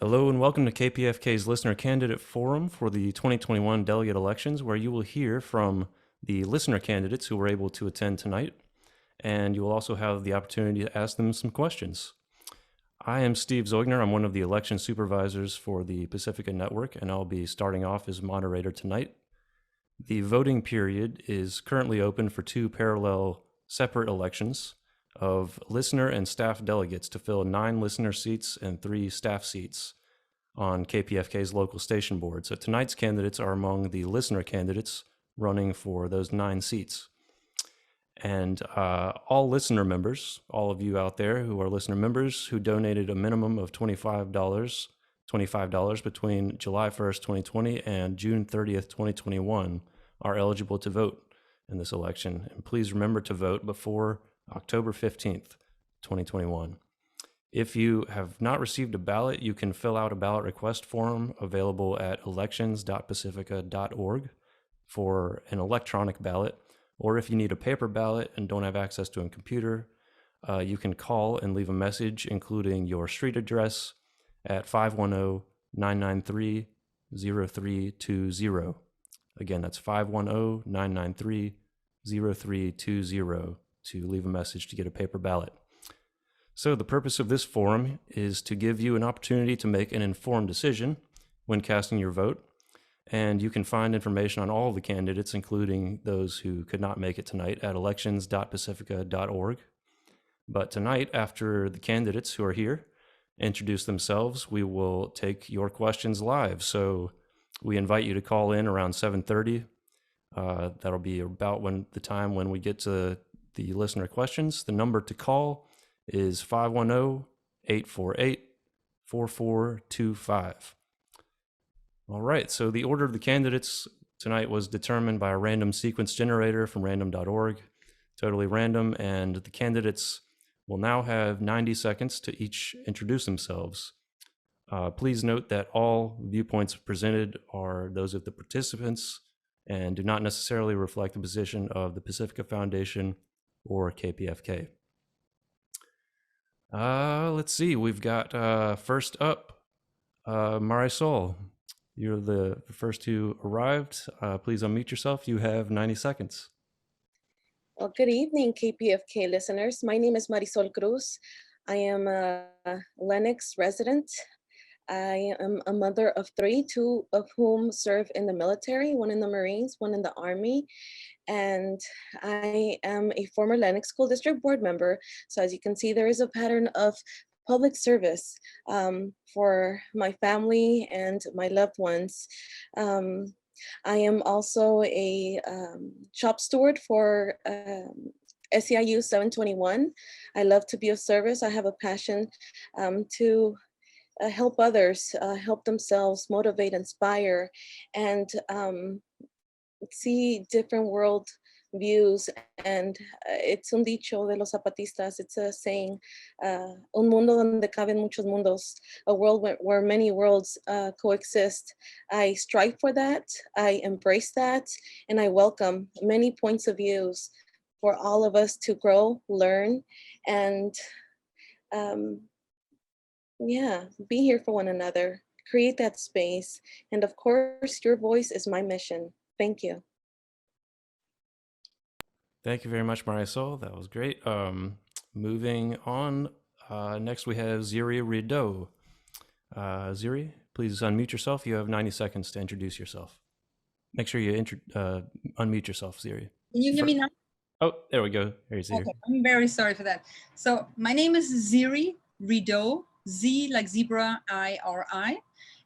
Hello and welcome to KPFK's Listener Candidate Forum for the 2021 delegate elections, where you will hear from the listener candidates who were able to attend tonight, and you will also have the opportunity to ask them some questions. I am Steve Zeugner. I'm one of the election supervisors for the Pacifica Network, and I'll be starting off as moderator tonight. The voting period is currently open for two parallel separate elections of listener and staff delegates to fill 9 listener seats and 3 staff seats on KPFK's local station board. So tonight's candidates are among the listener candidates running for those 9 seats. And all listener members, all of you out there who are listener members who donated a minimum of $25 between July 1st, 2020 and June 30th, 2021 are eligible to vote in this election. And please remember to vote before October 15th, 2021. If you have not received a ballot, you can fill out a ballot request form available at elections.pacifica.org for an electronic ballot. Or if you need a paper ballot and don't have access to a computer, you can call and leave a message, including your street address, at 510-993-0320. Again, that's 510-993-0320 to leave a message to get a paper ballot. So the purpose of this forum is to give you an opportunity to make an informed decision when casting your vote. And you can find information on all of the candidates, including those who could not make it tonight, at elections.pacifica.org. But tonight, after the candidates who are here introduce themselves, we will take your questions live. So we invite you to call in around 7:30. That'll be about the time when we get to the listener questions. The number to call is 510-848-4425. All right, so the order of the candidates tonight was determined by a random sequence generator from random.org, totally random, and the candidates will now have 90 seconds to each introduce themselves. Please note that all viewpoints presented are those of the participants and do not necessarily reflect the position of the Pacifica Foundation or KPFK. Let's see, we've got first up, Marisol. You're the first who arrived. Please unmute yourself. You have 90 seconds. Well, good evening, KPFK listeners. My name is Marisol Cruz. I am a Lenox resident. I am a mother of 3, 2 of whom serve in the military, 1 in the Marines, 1 in the Army. And I am a former Lenox School District Board member. So as you can see, there is a pattern of public service for my family and my loved ones. I am also a shop steward for SEIU 721. I love to be of service. I have a passion to help others, help themselves, motivate, inspire, and see different world views. And it's un dicho de los zapatistas. It's a saying, un mundo donde caben muchos mundos, a world where many worlds coexist. I strive for that, I embrace that, and I welcome many points of views for all of us to grow, learn, and be here for one another, create that space. And of course, your voice is my mission. Thank you. Thank you very much, Marisol. That was great. Moving on, next we have Ziri Rideaux. Ziri, please unmute yourself. You have 90 seconds to introduce yourself. Make sure you unmute yourself, Ziri. Can you hear me now? Oh, there we go. There's Ziri. Okay, I'm very sorry for that. So my name is Ziri Rideaux, Z like zebra, I-R-I.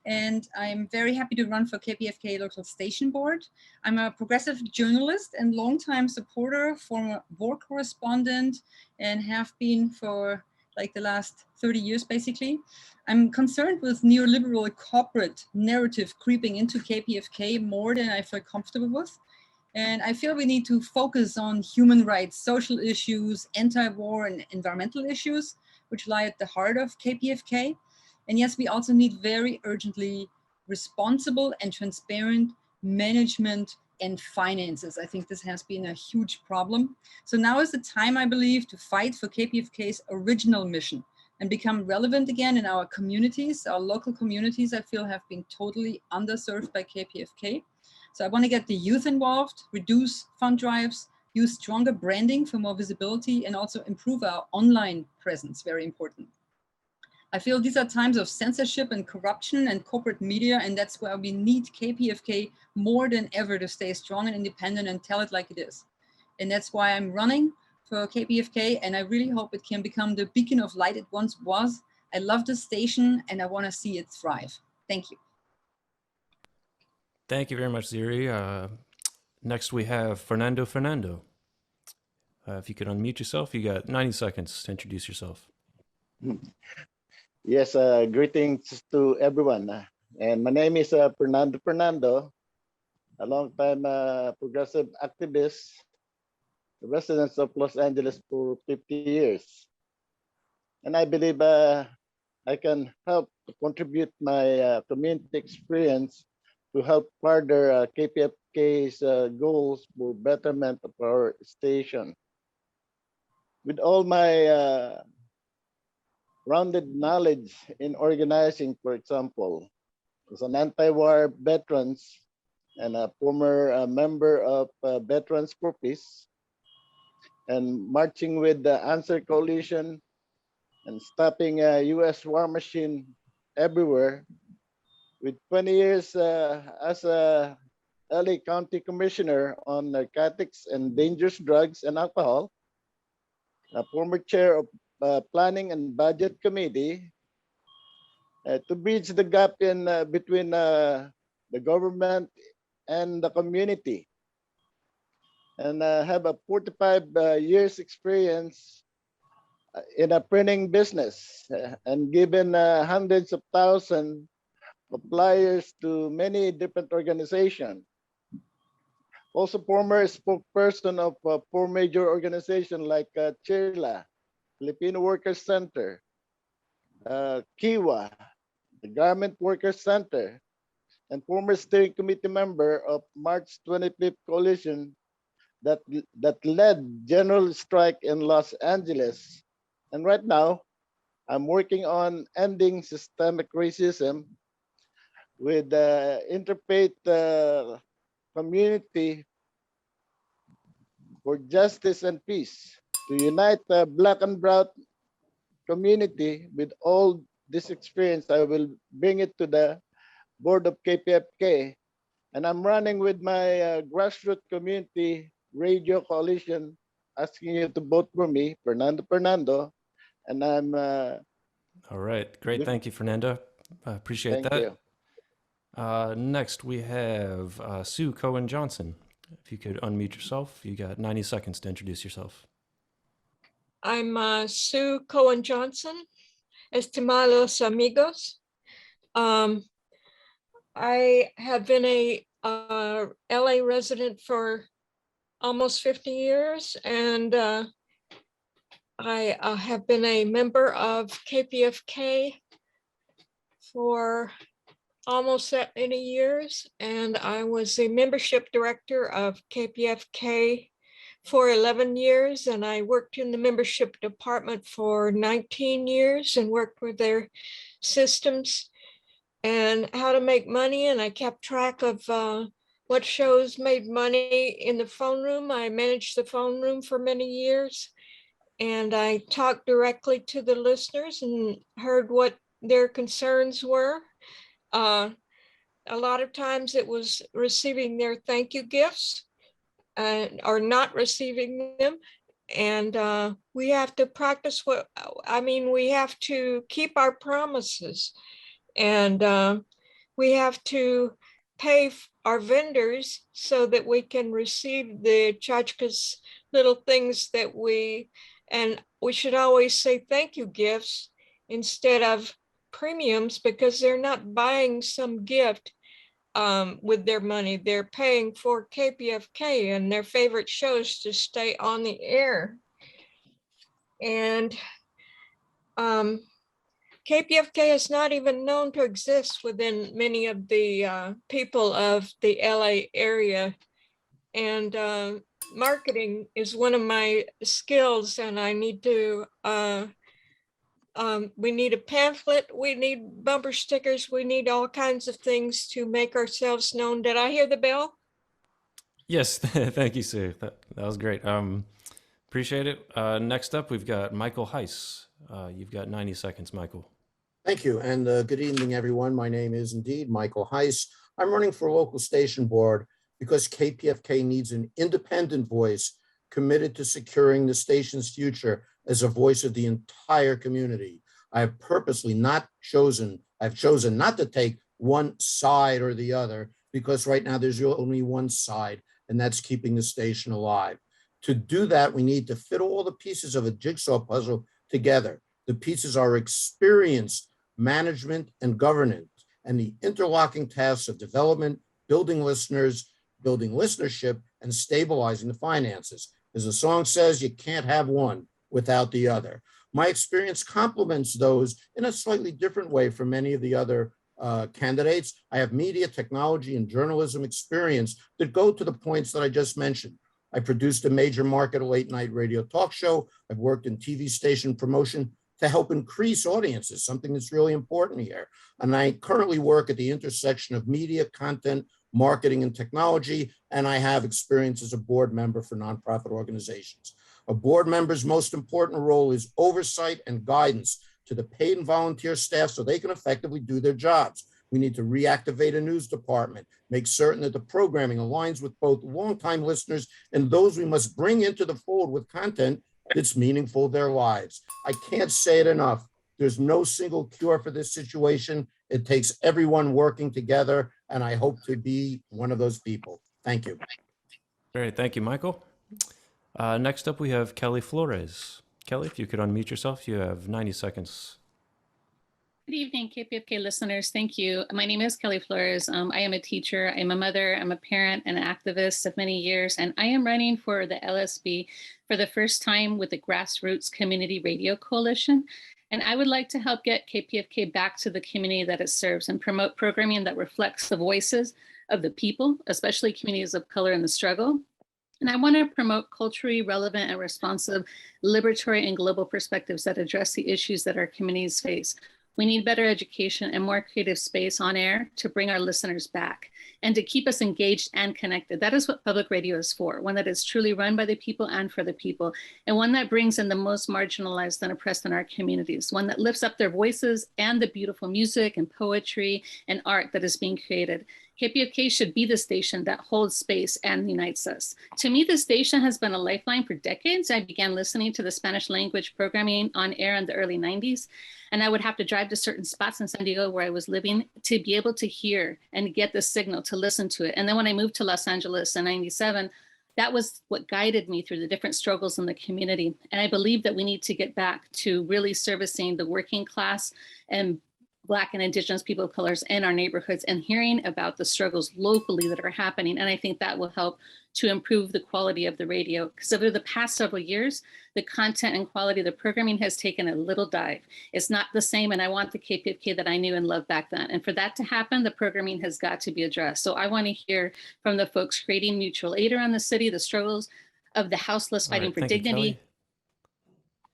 And I'm very happy to run for KPFK local station board. I'm a progressive journalist and longtime supporter, former war correspondent, and have been for like the last 30 years, basically. I'm concerned with neoliberal corporate narrative creeping into KPFK more than I feel comfortable with. And I feel we need to focus on human rights, social issues, anti-war and environmental issues, which lie at the heart of KPFK. And yes, we also need very urgently responsible and transparent management and finances. I think this has been a huge problem. So now is the time, I believe, to fight for KPFK's original mission, and become relevant again in our communities. Our local communities, I feel, have been totally underserved by KPFK. So I want to get the youth involved, reduce fund drives, use stronger branding for more visibility, and also improve our online presence, very important. I feel these are times of censorship and corruption and corporate media, and that's where we need KPFK more than ever to stay strong and independent and tell it like it is. And that's why I'm running for KPFK, and I really hope it can become the beacon of light it once was. I love the station, and I want to see it thrive. Thank you. Thank you very much, Ziri. Next, we have Fernando Fernando. If you could unmute yourself, you got 90 seconds to introduce yourself. Yes, greetings to everyone. And my name is Fernando Fernando, a long-time progressive activist, resident of Los Angeles for 50 years. And I believe I can help to contribute my community experience to help further KPFK's goals for betterment of our station. With all my rounded knowledge in organizing, for example, as an anti-war veterans and a former member of Veterans for Peace, and marching with the Answer Coalition and stopping U.S. war machine everywhere, with 20 years as a LA County Commissioner on Narcotics and Dangerous Drugs and Alcohol, a former chair of Planning and Budget Committee, to bridge the gap in between the government and the community, and have a 45 years experience in a printing business, and given hundreds of thousands of flyers to many different organizations. Also former spokesperson of 4 major organizations like CHIRLA, Filipino Workers Center, Kiwa, the Garment Workers Center, and former steering committee member of March 25th Coalition that led general strike in Los Angeles. And right now, I'm working on ending systemic racism with the Interfaith Community for Justice and Peace to unite the Black and Brown community. With all this experience, I will bring it to the board of KPFK, and I'm running with my grassroots community radio coalition, asking you to vote for me, Fernando Fernando, and I'm. All right, great. Thank you, Fernando. I appreciate that. Thank you. Next, we have Sue Cohen Johnson. If you could unmute yourself, you got 90 seconds to introduce yourself. I'm Sue Cohen Johnson. Estimados amigos. I have been a LA resident for almost 50 years, and I have been a member of KPFK for almost that many years, and I was the membership director of KPFK for 11 years, and I worked in the membership department for 19 years and worked with their systems and how to make money, and I kept track of what shows made money in the phone room. I managed the phone room for many years, and I talked directly to the listeners and heard what their concerns were. A lot of times it was receiving their thank you gifts or not receiving them. And we have to practice we have to keep our promises, and we have to pay our vendors so that we can receive the tchotchkes, little things that and we should always say thank you gifts instead of premiums, because they're not buying some gift with their money. They're paying for KPFK and their favorite shows to stay on the air. And KPFK is not even known to exist within many of the people of the LA area. And marketing is one of my skills, and I need to We need a pamphlet. We need bumper stickers. We need all kinds of things to make ourselves known. Did I hear the bell? Yes, thank you, Sue. That was great. Appreciate it. Next up, we've got Michael Heiss. You've got 90 seconds, Michael. Thank you, and good evening, everyone. My name is indeed Michael Heiss. I'm running for local station board because KPFK needs an independent voice committed to securing the station's future as a voice of the entire community. I've chosen not to take one side or the other, because right now there's only one side, and that's keeping the station alive. To do that, we need to fit all the pieces of a jigsaw puzzle together. The pieces are experience, management, and governance, and the interlocking tasks of development, building listeners, building listenership, and stabilizing the finances. As the song says, you can't have one without the other. My experience complements those in a slightly different way from many of the other candidates. I have media, technology, and journalism experience that go to the points that I just mentioned. I produced a major market late night radio talk show. I've worked in TV station promotion to help increase audiences, something that's really important here. And I currently work at the intersection of media, content, marketing, and technology, and I have experience as a board member for nonprofit organizations. A board member's most important role is oversight and guidance to the paid and volunteer staff so they can effectively do their jobs. We need to reactivate a news department, make certain that the programming aligns with both longtime listeners and those we must bring into the fold with content that's meaningful to their lives. I can't say it enough. There's no single cure for this situation. It takes everyone working together, and I hope to be one of those people. Thank you. Great, thank you, Michael. Next up, we have Kelly Flores. Kelly, if you could unmute yourself, you have 90 seconds. Good evening, KPFK listeners. Thank you. My name is Kelly Flores. I am a teacher, I'm a mother, I'm a parent, and an activist of many years, and I am running for the LSB for the first time with the Grassroots Community Radio Coalition. And I would like to help get KPFK back to the community that it serves and promote programming that reflects the voices of the people, especially communities of color in the struggle. And I want to promote culturally relevant and responsive liberatory and global perspectives that address the issues that our communities face. We need better education and more creative space on air to bring our listeners back and to keep us engaged and connected. That is what public radio is for, one that is truly run by the people and for the people, and one that brings in the most marginalized and oppressed in our communities, one that lifts up their voices and the beautiful music and poetry and art that is being created. KPFK should be the station that holds space and unites us. To me, the station has been a lifeline for decades. I began listening to the Spanish language programming on air in the early 90s, and I would have to drive to certain spots in San Diego where I was living to be able to hear and get the signal to listen to it. And then when I moved to Los Angeles in 97, that was what guided me through the different struggles in the community. And I believe that we need to get back to really servicing the working class and Black and Indigenous people of colors in our neighborhoods and hearing about the struggles locally that are happening. And I think that will help to improve the quality of the radio, because over the past several years, the content and quality of the programming has taken a little dive. It's not the same, and I want the KPFK that I knew and loved back then. And for that to happen, the programming has got to be addressed. So I want to hear from the folks creating mutual aid around the city, the struggles of the houseless fighting for dignity.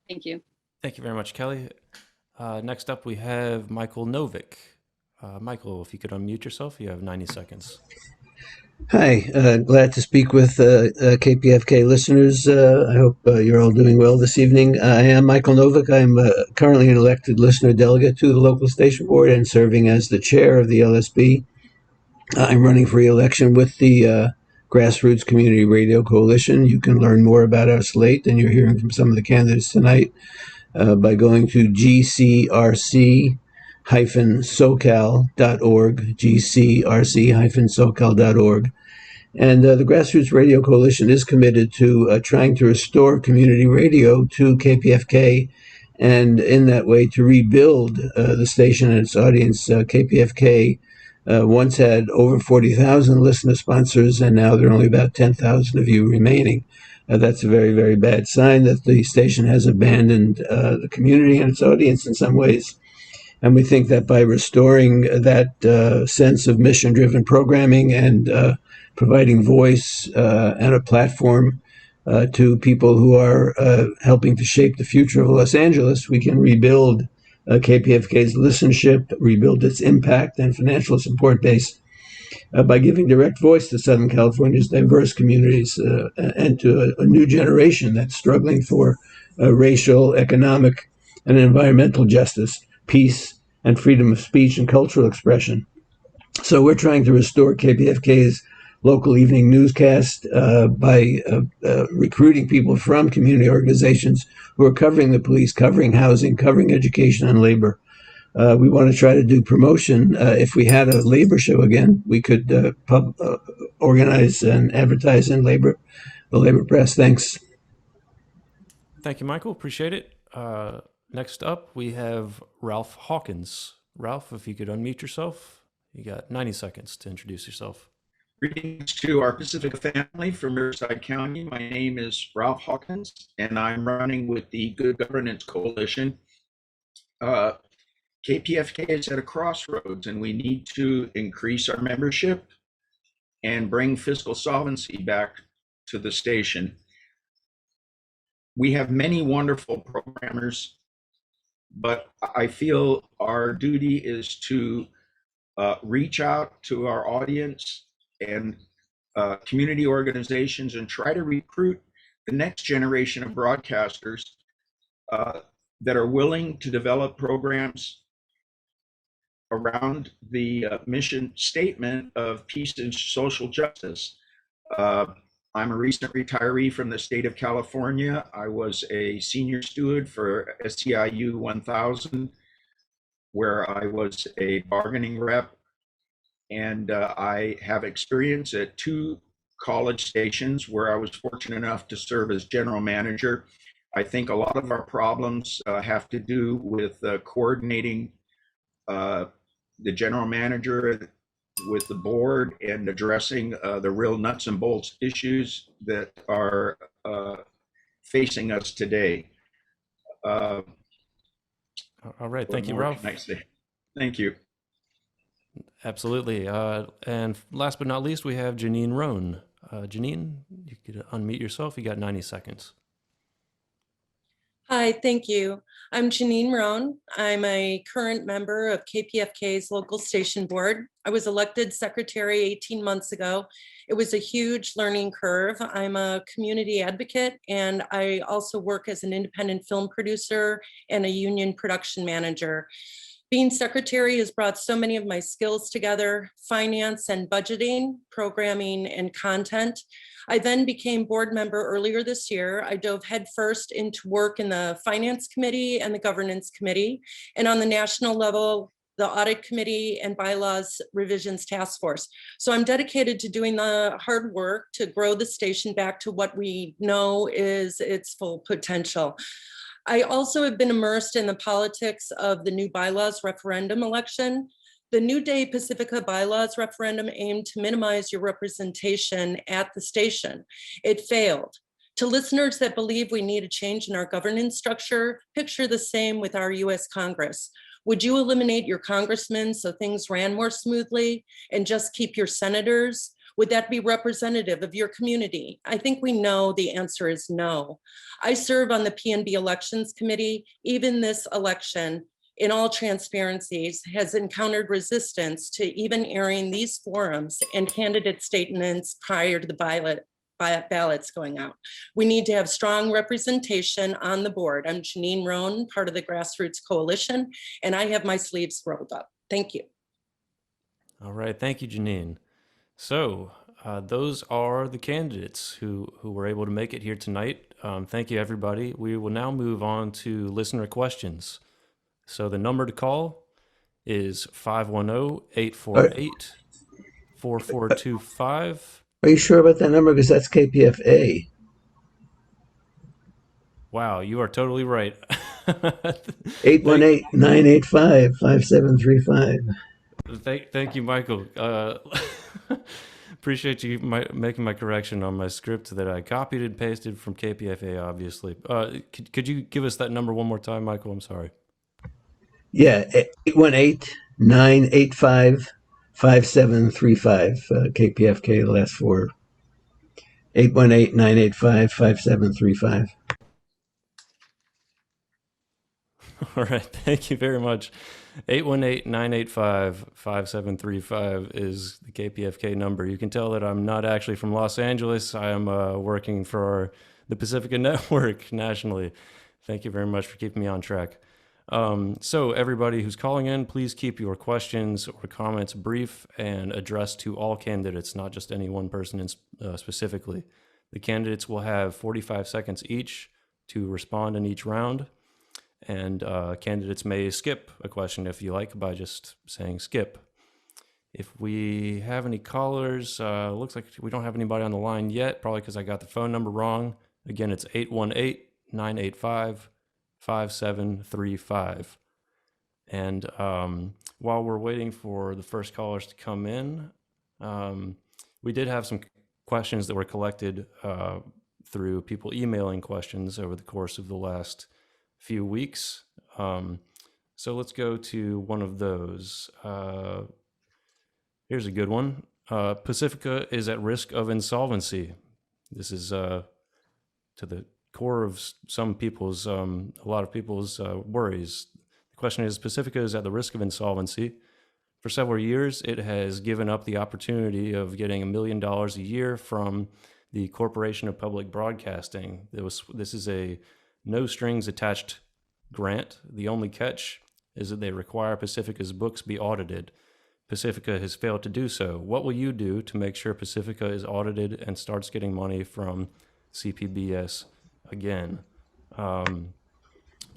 Thank you. Thank you very much, Kelly. Next up, we have Michael Novick. Michael, if you could unmute yourself, you have 90 seconds. Hi, glad to speak with KPFK listeners. I hope you're all doing well this evening. I am Michael Novick. I'm currently an elected listener delegate to the local station board and serving as the chair of the LSB. I'm running for re-election with the Grassroots Community Radio Coalition. You can learn more about our slate, and you're hearing from some of the candidates tonight, by going to gcrc-socal.org, gcrc-socal.org. And the Grassroots Radio Coalition is committed to trying to restore community radio to KPFK, and in that way to rebuild the station and its audience. KPFK once had over 40,000 listener sponsors, and now there are only about 10,000 of you remaining. That's a very, very bad sign that the station has abandoned the community and its audience in some ways. And we think that by restoring that sense of mission-driven programming and providing voice and a platform to people who are helping to shape the future of Los Angeles, we can rebuild KPFK's listenership, rebuild its impact and financial support base by giving direct voice to Southern California's diverse communities and to a new generation that's struggling for racial, economic, and environmental justice, peace, and freedom of speech and cultural expression. So we're trying to restore KPFK's local evening newscast by recruiting people from community organizations who are covering the police, covering housing, covering education and labor. We want to try to do promotion. If we had a labor show again, we could organize and advertise in the labor press. Thanks. Thank you, Michael. Appreciate it. Next up, we have Ralph Hawkins. Ralph, if you could unmute yourself, you got 90 seconds to introduce yourself. Greetings to our Pacifica family from Riverside County. My name is Ralph Hawkins, and I'm running with the Good Governance Coalition. KPFK is at a crossroads, and we need to increase our membership and bring fiscal solvency back to the station. We have many wonderful programmers, but I feel our duty is to reach out to our audience and community organizations and try to recruit the next generation of broadcasters that are willing to develop programs around the mission statement of peace and social justice. I'm a recent retiree from the state of California. I was a senior steward for SEIU 1000, where I was a bargaining rep. And I have experience at 2 college stations where I was fortunate enough to serve as general manager. I think a lot of our problems have to do with coordinating the general manager with the board and addressing the real nuts and bolts issues that are facing us today. All right. Thank you, Ralph. Thank you. Absolutely. And last but not least, we have Janine Rohn. Janine, you could unmute yourself. You got 90 seconds. Hi, thank you. I'm Janine Rohn. I'm a current member of KPFK's local station board. I was elected secretary 18 months ago. It was a huge learning curve. I'm a community advocate, and I also work as an independent film producer and a union production manager. Being secretary has brought so many of my skills together: finance and budgeting, programming, and content. I then became board member earlier this year. I dove headfirst into work in the finance committee and the governance committee, and on the national level, the audit committee and bylaws revisions task force. So I'm dedicated to doing the hard work to grow the station back to what we know is its full potential. I also have been immersed in the politics of the new bylaws referendum election. The New Day Pacifica bylaws referendum aimed to minimize your representation at the station. It failed. To listeners that believe we need a change in our governance structure, picture the same with our US Congress. Would you eliminate your congressmen so things ran more smoothly and just keep your senators? Would that be representative of your community? I think we know the answer is no. I serve on the PNB Elections Committee. Even this election, in all transparencies, has encountered resistance to even airing these forums and candidate statements prior to the ballots going out. We need to have strong representation on the board. I'm Janine Rohn, part of the Grassroots Coalition, and I have my sleeves rolled up. Thank you. All right. Thank you, Janine. So those are the candidates who were able to make it here tonight. Thank you, everybody. We will now move on to listener questions. So the number to call is 510-848-4425. Are you sure about that number? Because that's KPFA. Wow, you are totally right. 818-985-5735. Thank you, Michael. Appreciate you making my correction on my script that I copied and pasted from KPFA, obviously. Could you give us that number one more time, Michael? I'm sorry. Yeah, 818-985-5735, KPFK, the last 4. 818-985-5735. All right, thank you very much. 818-985-5735 is the KPFK number. You can tell that I'm not actually from Los Angeles. I am working for the Pacifica Network nationally. Thank you very much for keeping me on track. So everybody who's calling in, please keep your questions or comments brief and addressed to all candidates, not just any one person specifically. The candidates will have 45 seconds each to respond in each round. And candidates may skip a question if you like by just saying skip. If we have any callers, looks like we don't have anybody on the line yet, probably because I got the phone number wrong. Again, it's 818-985-5735. And while we're waiting for the first callers to come in, we did have some questions that were collected through people emailing questions over the course of the last few weeks. So let's go to one of those. Here's a good one. Pacifica is at risk of insolvency. This is to the core of some people's, a lot of people's worries. The question is, Pacifica is at the risk of insolvency. For several years, it has given up the opportunity of getting $1 million a year from the Corporation of Public Broadcasting. This is a no strings attached grant. The only catch is that they require Pacifica's books be audited. Pacifica has failed to do so. What will you do to make sure Pacifica is audited and starts getting money from CPBS again?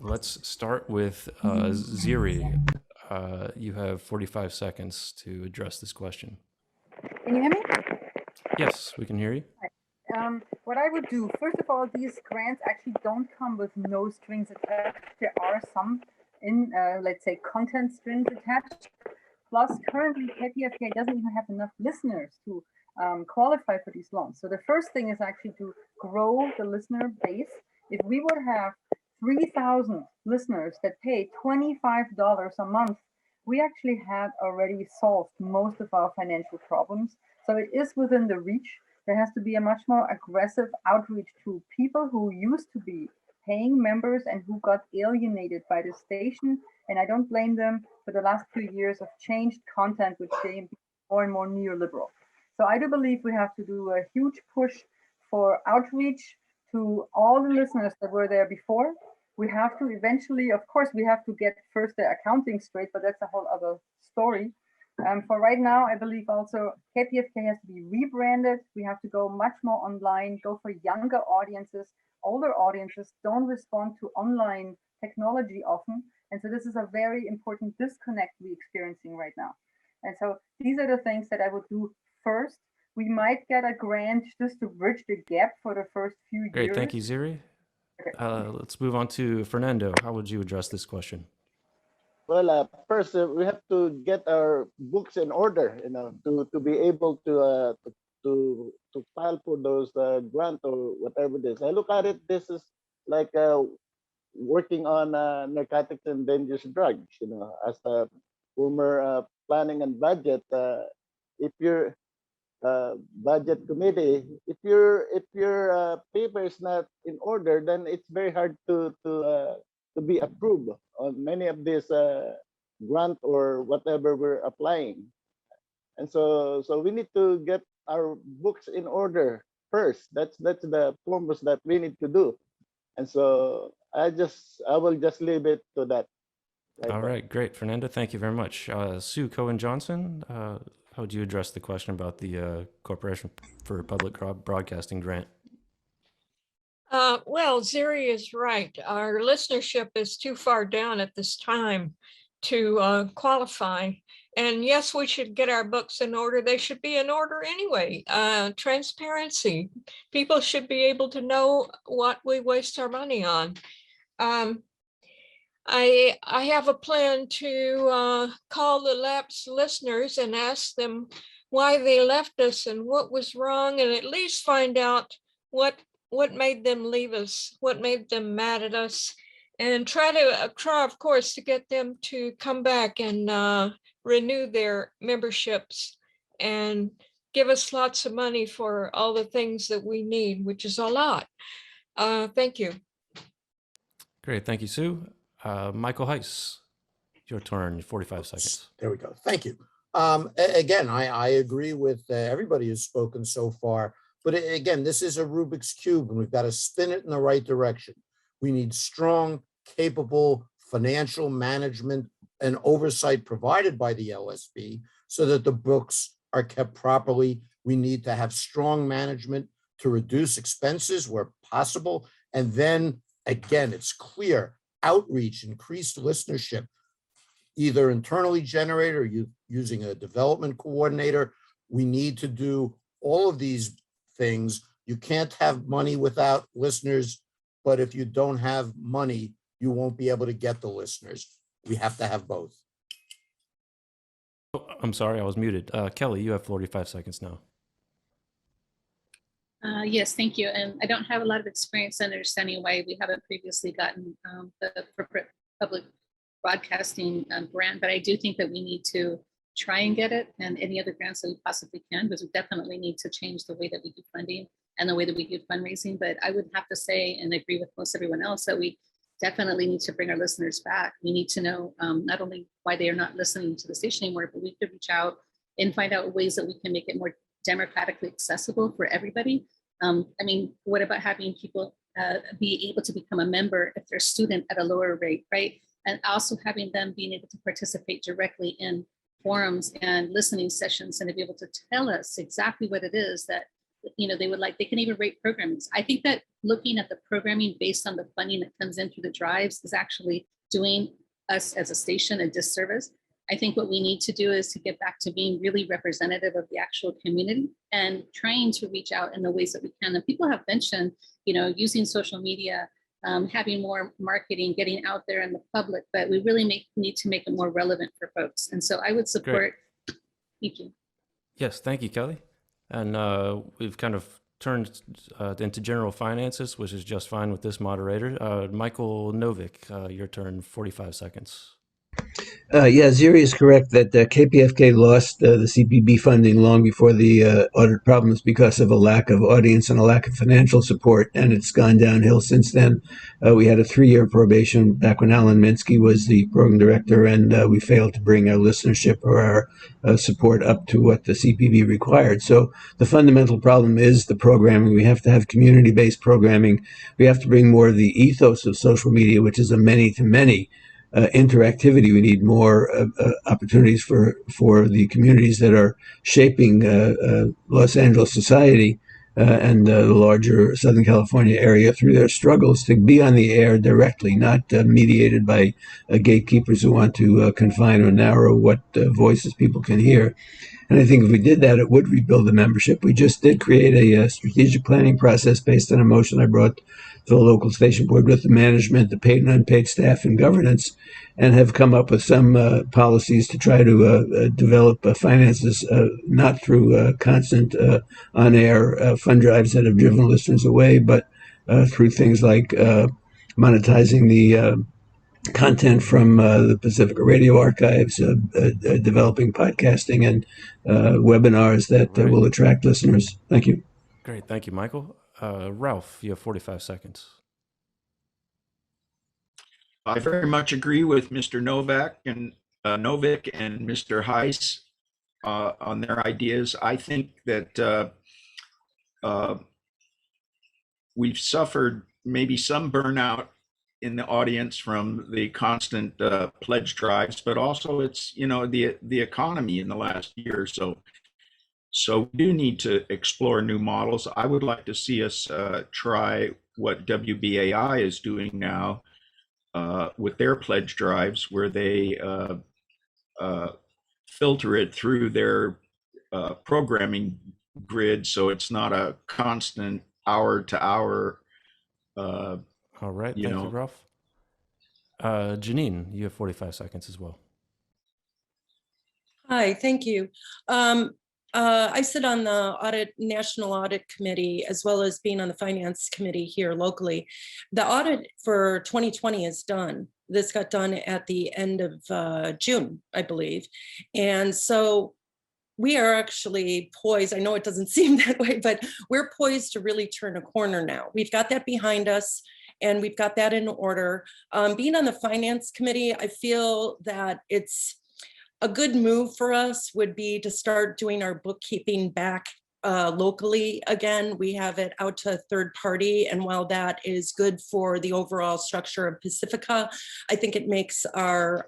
Let's start with Ziri. You have 45 seconds to address this question. Can you hear me? Yes, we can hear you. What I would do, first of all, these grants actually don't come with no strings attached. There are some in, let's say, content strings attached. Plus, currently, KPFK doesn't even have enough listeners to qualify for these loans. So the first thing is actually to grow the listener base. If we would have 3,000 listeners that pay $25 a month, we actually had already solved most of our financial problems. So it is within the reach. There has to be a much more aggressive outreach to people who used to be paying members and who got alienated by the station. And I don't blame them for the last 2 years of changed content, which became more and more neoliberal. So I do believe we have to do a huge push for outreach to all the listeners that were there before. We have to eventually, of course, we have to get first the accounting straight, but that's a whole other story. For right now, I believe also KPFK has to be rebranded. We have to go much more online, go for younger audiences. Older audiences don't respond to online technology often. And so this is a very important disconnect we're experiencing right now. And so these are the things that I would do first. We might get a grant just to bridge the gap for the first few years. Great, thank you, Ziri. Okay. Let's move on to Fernando. How would you address this question? Well, first we have to get our books in order, to be able to file for those grant or whatever it is. I look at it. This is like working on narcotics and dangerous drugs. As a former planning and budget, if your budget committee, if your paper is not in order, then it's very hard to be approved on many of these grant or whatever we're applying. And so we need to get our books in order first. That's the foremost that we need to do. And so I will just leave it to that. All right, great, Fernando. Thank you very much. Sue Cohen Johnson, how would you address the question about the Corporation for Public Broadcasting grant? Well, Ziri is right. Our listenership is too far down at this time to qualify. And yes, we should get our books in order. They should be in order anyway. Transparency. People should be able to know what we waste our money on. I have a plan to call the lapsed listeners and ask them why they left us and what was wrong, and at least find out what made them leave us, what made them mad at us, and try, of course, to get them to come back and renew their memberships and give us lots of money for all the things that we need, which is a lot. Thank you. Great, thank you, Sue. Michael Heiss, your turn, 45 seconds. There we go. Thank you. Again, I agree with everybody who's spoken so far. But again, this is a Rubik's Cube, and we've got to spin it in the right direction. We need strong, capable financial management and oversight provided by the LSB so that the books are kept properly. We need to have strong management to reduce expenses where possible. And then, again, it's clear outreach, increased listenership, either internally generated or using a development coordinator. We need to do all of these things. You can't have money without listeners, but if you don't have money, you won't be able to get the listeners. We have to have both. Oh, I'm sorry, I was muted. Kelly, you have 45 seconds now. Yes, thank you. And I don't have a lot of experience understanding why we haven't previously gotten the corporate public broadcasting grant, but I do think that we need to try and get it, and any other grants that we possibly can, because we definitely need to change the way that we do funding and the way that we do fundraising. But I would have to say, and agree with most everyone else, that we definitely need to bring our listeners back. We need to know not only why they are not listening to the station anymore, but we could reach out and find out ways that we can make it more democratically accessible for everybody. I mean, what about having people be able to become a member if they're a student at a lower rate, right? And also having them being able to participate directly in forums and listening sessions and to be able to tell us exactly what it is that they would like. They can even rate programming. I think that looking at the programming based on the funding that comes in through the drives is actually doing us as a station a disservice. I think what we need to do is to get back to being really representative of the actual community and trying to reach out in the ways that we can. And people have mentioned, using social media, having more marketing, getting out there in the public, but we really need to make it more relevant for folks. And so I would support. Great. Thank you. Yes, thank you, Kelly. And we've kind of turned into general finances, which is just fine with this moderator. Michael Novick, your turn, 45 seconds. Yeah, Ziri is correct that KPFK lost the Cpb funding long before the audit problems because of a lack of audience and a lack of financial support, and it's gone downhill since then. We had a 3-year probation back when Alan Minsky was the program director, and we failed to bring our listenership or our support up to what the Cpb required. So the fundamental problem is the programming. We have to have community-based programming. We have to bring more of the ethos of social media, which is a many-to-many interactivity. We need more opportunities for the communities that are shaping Los Angeles society and the larger Southern California area through their struggles to be on the air directly, not mediated by gatekeepers who want to confine or narrow what voices people can hear. And I think if we did that, it would rebuild the membership. We just did create a strategic planning process based on a motion I brought to the local station board with the management, the paid and unpaid staff, and governance, and have come up with some policies to try to develop finances, not through constant on-air fund drives that have driven listeners away, but through things like monetizing the content from the Pacifica radio archives, developing podcasting and webinars that will attract listeners. Thank you. Great. Thank you, Michael. Ralph, you have 45 seconds. I very much agree with Mr. Novick and Mr. Heiss on their ideas. I think that we've suffered maybe some burnout in the audience from the constant pledge drives, but also it's the economy in the last year or so. So we do need to explore new models. I would like to see us try what WBAI is doing now with their pledge drives, where they filter it through their programming grid, so it's not a constant hour to hour. All right, thank you, Ralph. Janine, you have 45 seconds as well. Hi, thank you. I sit on the National Audit Committee, as well as being on the Finance Committee here locally. The audit for 2020 is done. This got done at the end of June, I believe. And so we are actually poised. I know it doesn't seem that way, but we're poised to really turn a corner now. We've got that behind us. and we've got that in order. Being on the finance committee, I feel that it's a good move for us would be to start doing our bookkeeping back locally again. We have it out to a third party, and while that is good for the overall structure of Pacifica, I think it makes our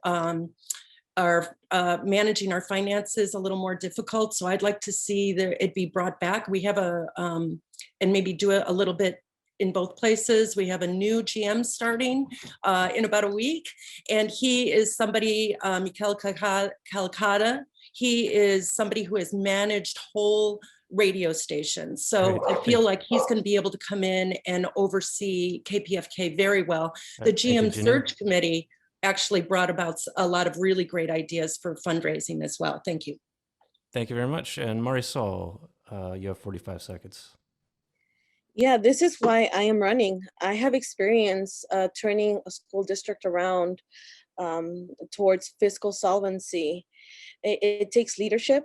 managing our finances a little more difficult. So I'd like to see it be brought back. We have and maybe do it a little bit in both places. We have a new GM starting in about a week, and he is somebody, Mikel Calcata. He is somebody who has managed whole radio stations. So I feel like he's going to be able to come in and oversee KPFK very well. The GM search committee actually brought about a lot of really great ideas for fundraising as well. Thank you. Thank you very much. And Marisol, you have 45 seconds. Yeah, this is why I am running. I have experience turning a school district around towards fiscal solvency. It takes leadership.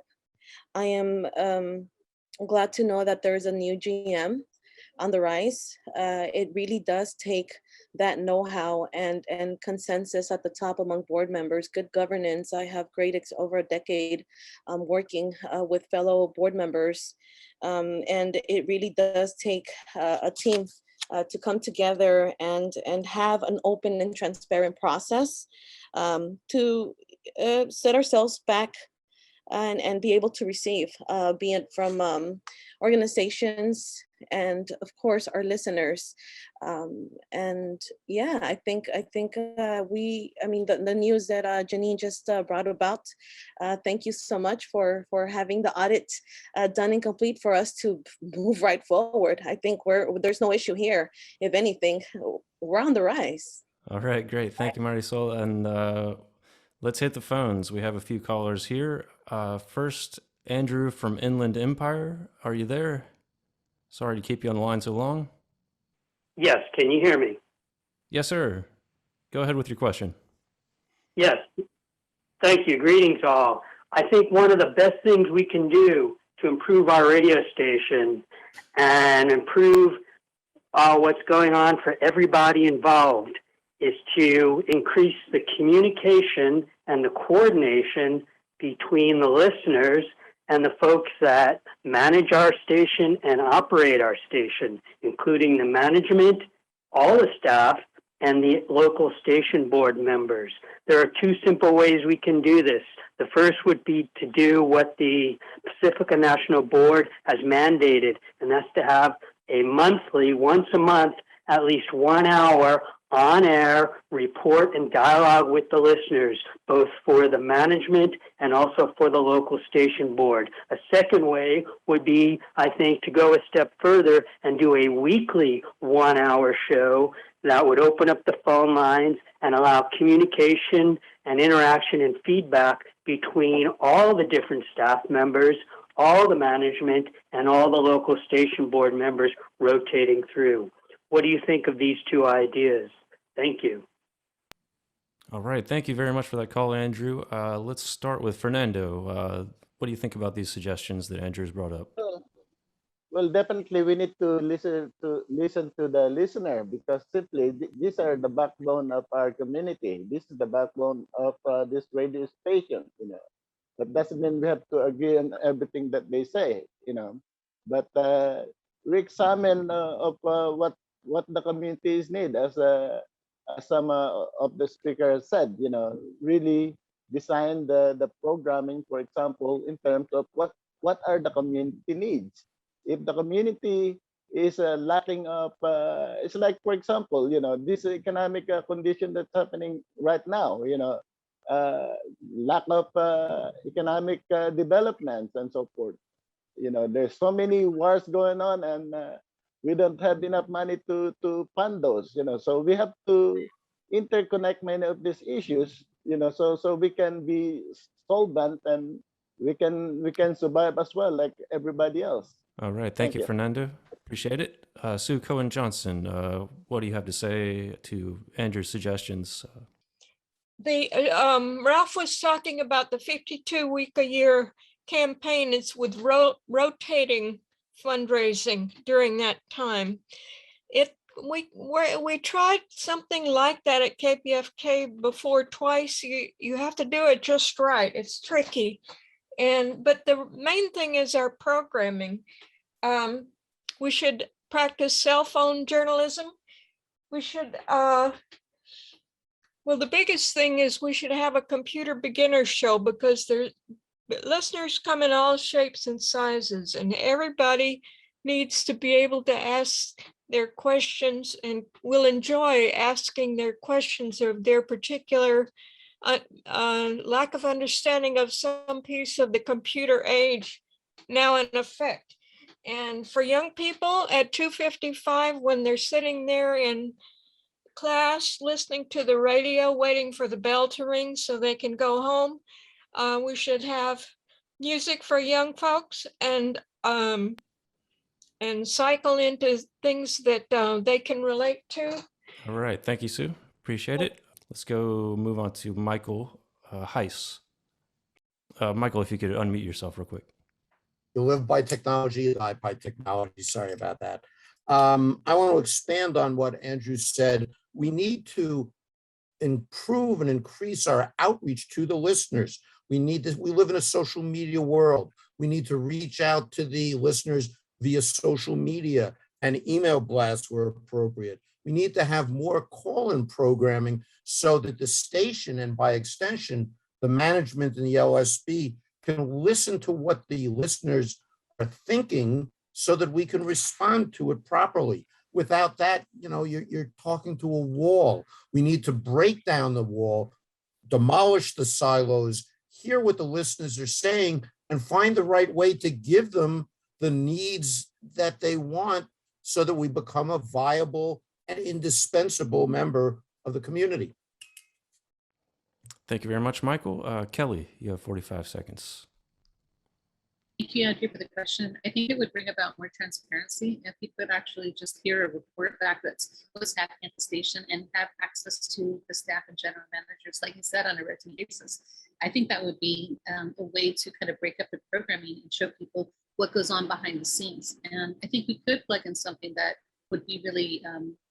I am glad to know that there's a new GM on the rise. It really does take that know-how and consensus at the top among board members, good governance. I have over a decade working with fellow board members. And it really does take a team to come together and have an open and transparent process to set ourselves back and be able to receive, be it from organizations and of course our listeners. And yeah, I think the news that Janine just brought about, thank you so much for having the audit done and complete for us to move right forward. I think there's no issue here. If anything, we're on the rise. All right, great. Thank you, Marisol. And let's hit the phones. We have a few callers here. First, Andrew from Inland Empire. Are you there? Sorry to keep you on the line so long. Yes, can you hear me? Yes, sir. Go ahead with your question. Yes, thank you. Greetings all. I think one of the best things we can do to improve our radio station and improve what's going on for everybody involved is to increase the communication and the coordination between the listeners and the folks that manage our station and operate our station, including the management, all the staff, and the local station board members. There are two simple ways we can do this. The first would be to do what the Pacifica National Board has mandated, and that's to have a monthly, once a month, at least 1 hour on-air report and dialogue with the listeners, both for the management and also for the local station board. A second way would be, I think, to go a step further and do a weekly 1 hour show that would open up the phone lines and allow communication and interaction and feedback between all the different staff members, all the management, and all the local station board members rotating through. What do you think of these two ideas? Thank you. All right. Thank you very much for that call, Andrew. Let's start with Fernando. What do you think about these suggestions that Andrew's brought up? Well, definitely we need to listen to the listener, because simply these are the backbone of our community. This is the backbone of this radio station. That doesn't mean we have to agree on everything that they say. But we examine of what the communities need, as some of the speakers said. Really design the programming, for example, in terms of what are the community needs. If the community is lacking of, it's like, for example, this economic condition that's happening right now, lack of economic developments and so forth. There's so many wars going on, and we don't have enough money to fund those. So we have to interconnect many of these issues, so we can be solvent and we can survive as well, like everybody else. All right. Thank you, Fernando. Appreciate it. Sue Cohen Johnson, what do you have to say to Andrew's suggestions? Ralph was talking about the 52-week-a-year campaign. It's with rotating fundraising during that time. It we tried something like that at KPFK before twice. You have to do it just right. It's tricky, but the main thing is our programming. We should practice cell phone journalism. We should well, the biggest thing is we should have a computer beginner show, because listeners come in all shapes and sizes, and everybody needs to be able to ask their questions and will enjoy asking their questions of their particular lack of understanding of some piece of the computer age now in effect. And for young people at 2:55, when they're sitting there in class listening to the radio, waiting for the bell to ring so they can go home, we should have music for young folks and cycle into things that they can relate to. All right. Thank you, Sue. Appreciate it. Let's go move on to Michael Heiss. Michael, if you could unmute yourself real quick. You live by technology, die by technology. Sorry about that. I want to expand on what Andrew said. We need to improve and increase our outreach to the listeners. We live in a social media world. We need to reach out to the listeners via social media and email blasts where appropriate. We need to have more call-in programming so that the station, and by extension, the management and the LSB, can listen to what the listeners are thinking so that we can respond to it properly. Without that, you're talking to a wall. We need to break down the wall, demolish the silos, hear what the listeners are saying, and find the right way to give them the needs that they want so that we become a viable and indispensable member of the community. Thank you very much, Michael. Kelly, you have 45 seconds. Thank you, Andrew, for the question. I think it would bring about more transparency if people could actually just hear a report back that's what's happening at the station and have access to the staff and general managers, like you said, on a routine basis. I think that would be a way to kind of break up the programming and show people what goes on behind the scenes. And I think we could plug in something that would be really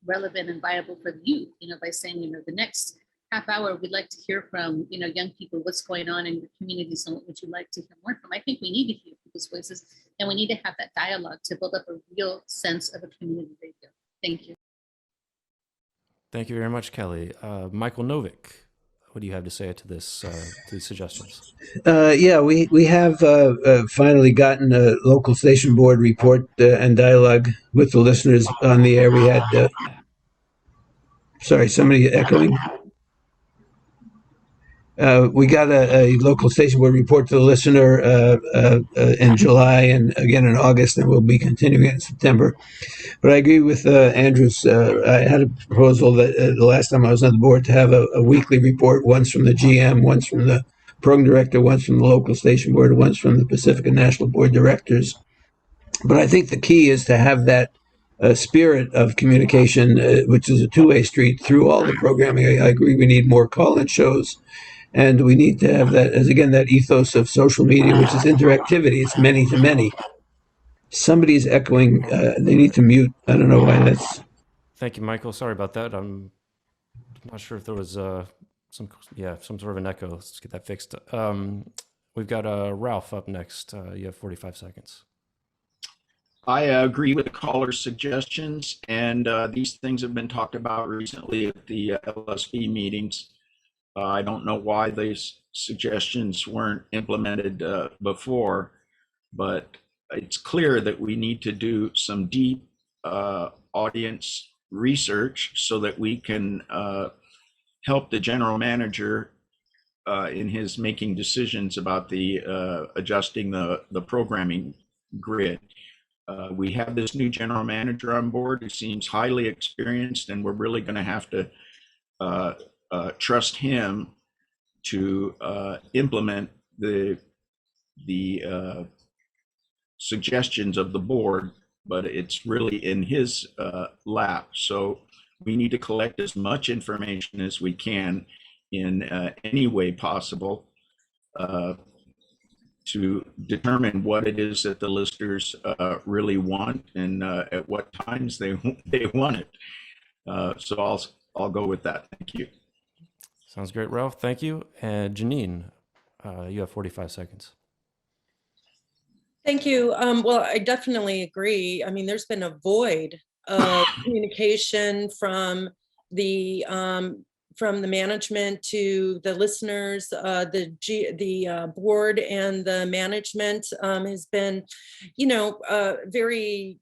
relevant and viable for the youth, by saying, the next half hour, we'd like to hear from, young people, what's going on in your communities and what would you like to hear more from? I think we need to hear people's voices, and we need to have that dialogue to build up a real sense of a community radio. Thank you. Thank you very much, Kelly. Michael Novick, what do you have to say to this, to these suggestions? Yeah, we have finally gotten a local station board report and dialogue with the listeners on the air. We had, sorry, somebody echoing. We got a local station board report to the listener in July and again in August, and we'll be continuing in September. But I agree with Andrews. I had a proposal that the last time I was on the board to have a weekly report, once from the GM, once from the program director, once from the local station board, once from the Pacifica National Board directors. But I think the key is to have that spirit of communication, which is a two-way street through all the programming. I agree we need more call-in shows. And we need to have that, as again, that ethos of social media, which is interactivity. It's many to many. Somebody's echoing. They need to mute. I don't know why that's. Thank you, Michael. Sorry about that. I'm not sure if there was some sort of an echo. Let's get that fixed. We've got Ralph up next. You have 45 seconds. I agree with the caller's suggestions, and these things have been talked about recently at the LSB meetings. I don't know why these suggestions weren't implemented before, but it's clear that we need to do some deep audience research so that we can help the general manager in his making decisions about the adjusting the programming grid. We have this new general manager on board who seems highly experienced, and we're really going to have to trust him to implement the suggestions of the board, but it's really in his lap. So we need to collect as much information as we can in any way possible to determine what it is that the listeners really want and at what times they want it. So I'll go with that. Thank you. Sounds great, Ralph. Thank you. And Janine, you have 45 seconds. Thank you. Well, I definitely agree. I mean, there's been a void of communication from the management to the listeners. The board and the management has been, very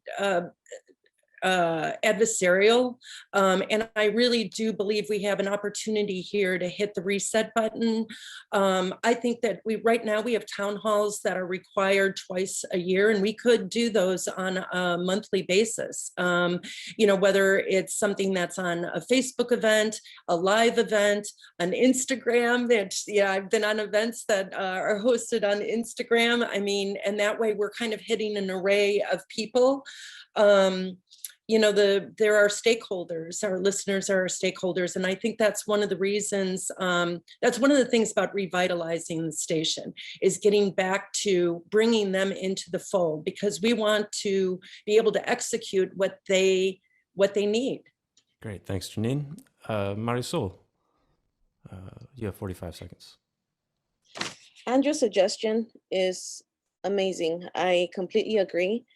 adversarial. And I really do believe we have an opportunity here to hit the reset button. I think that right now we have town halls that are required twice a year, and we could do those on a monthly basis. Whether it's something that's on a Facebook event, a live event, an Instagram. I've been on events that are hosted on Instagram. I mean, and that way we're kind of hitting an array of people. There are stakeholders, our listeners are stakeholders. And I think that's one of the reasons, that's one of the things about revitalizing the station, is getting back to bringing them into the fold, because we want to be able to execute what they need. Great, thanks, Janine. Marisol, you have 45 seconds. Andrew's suggestion is amazing. I completely agree.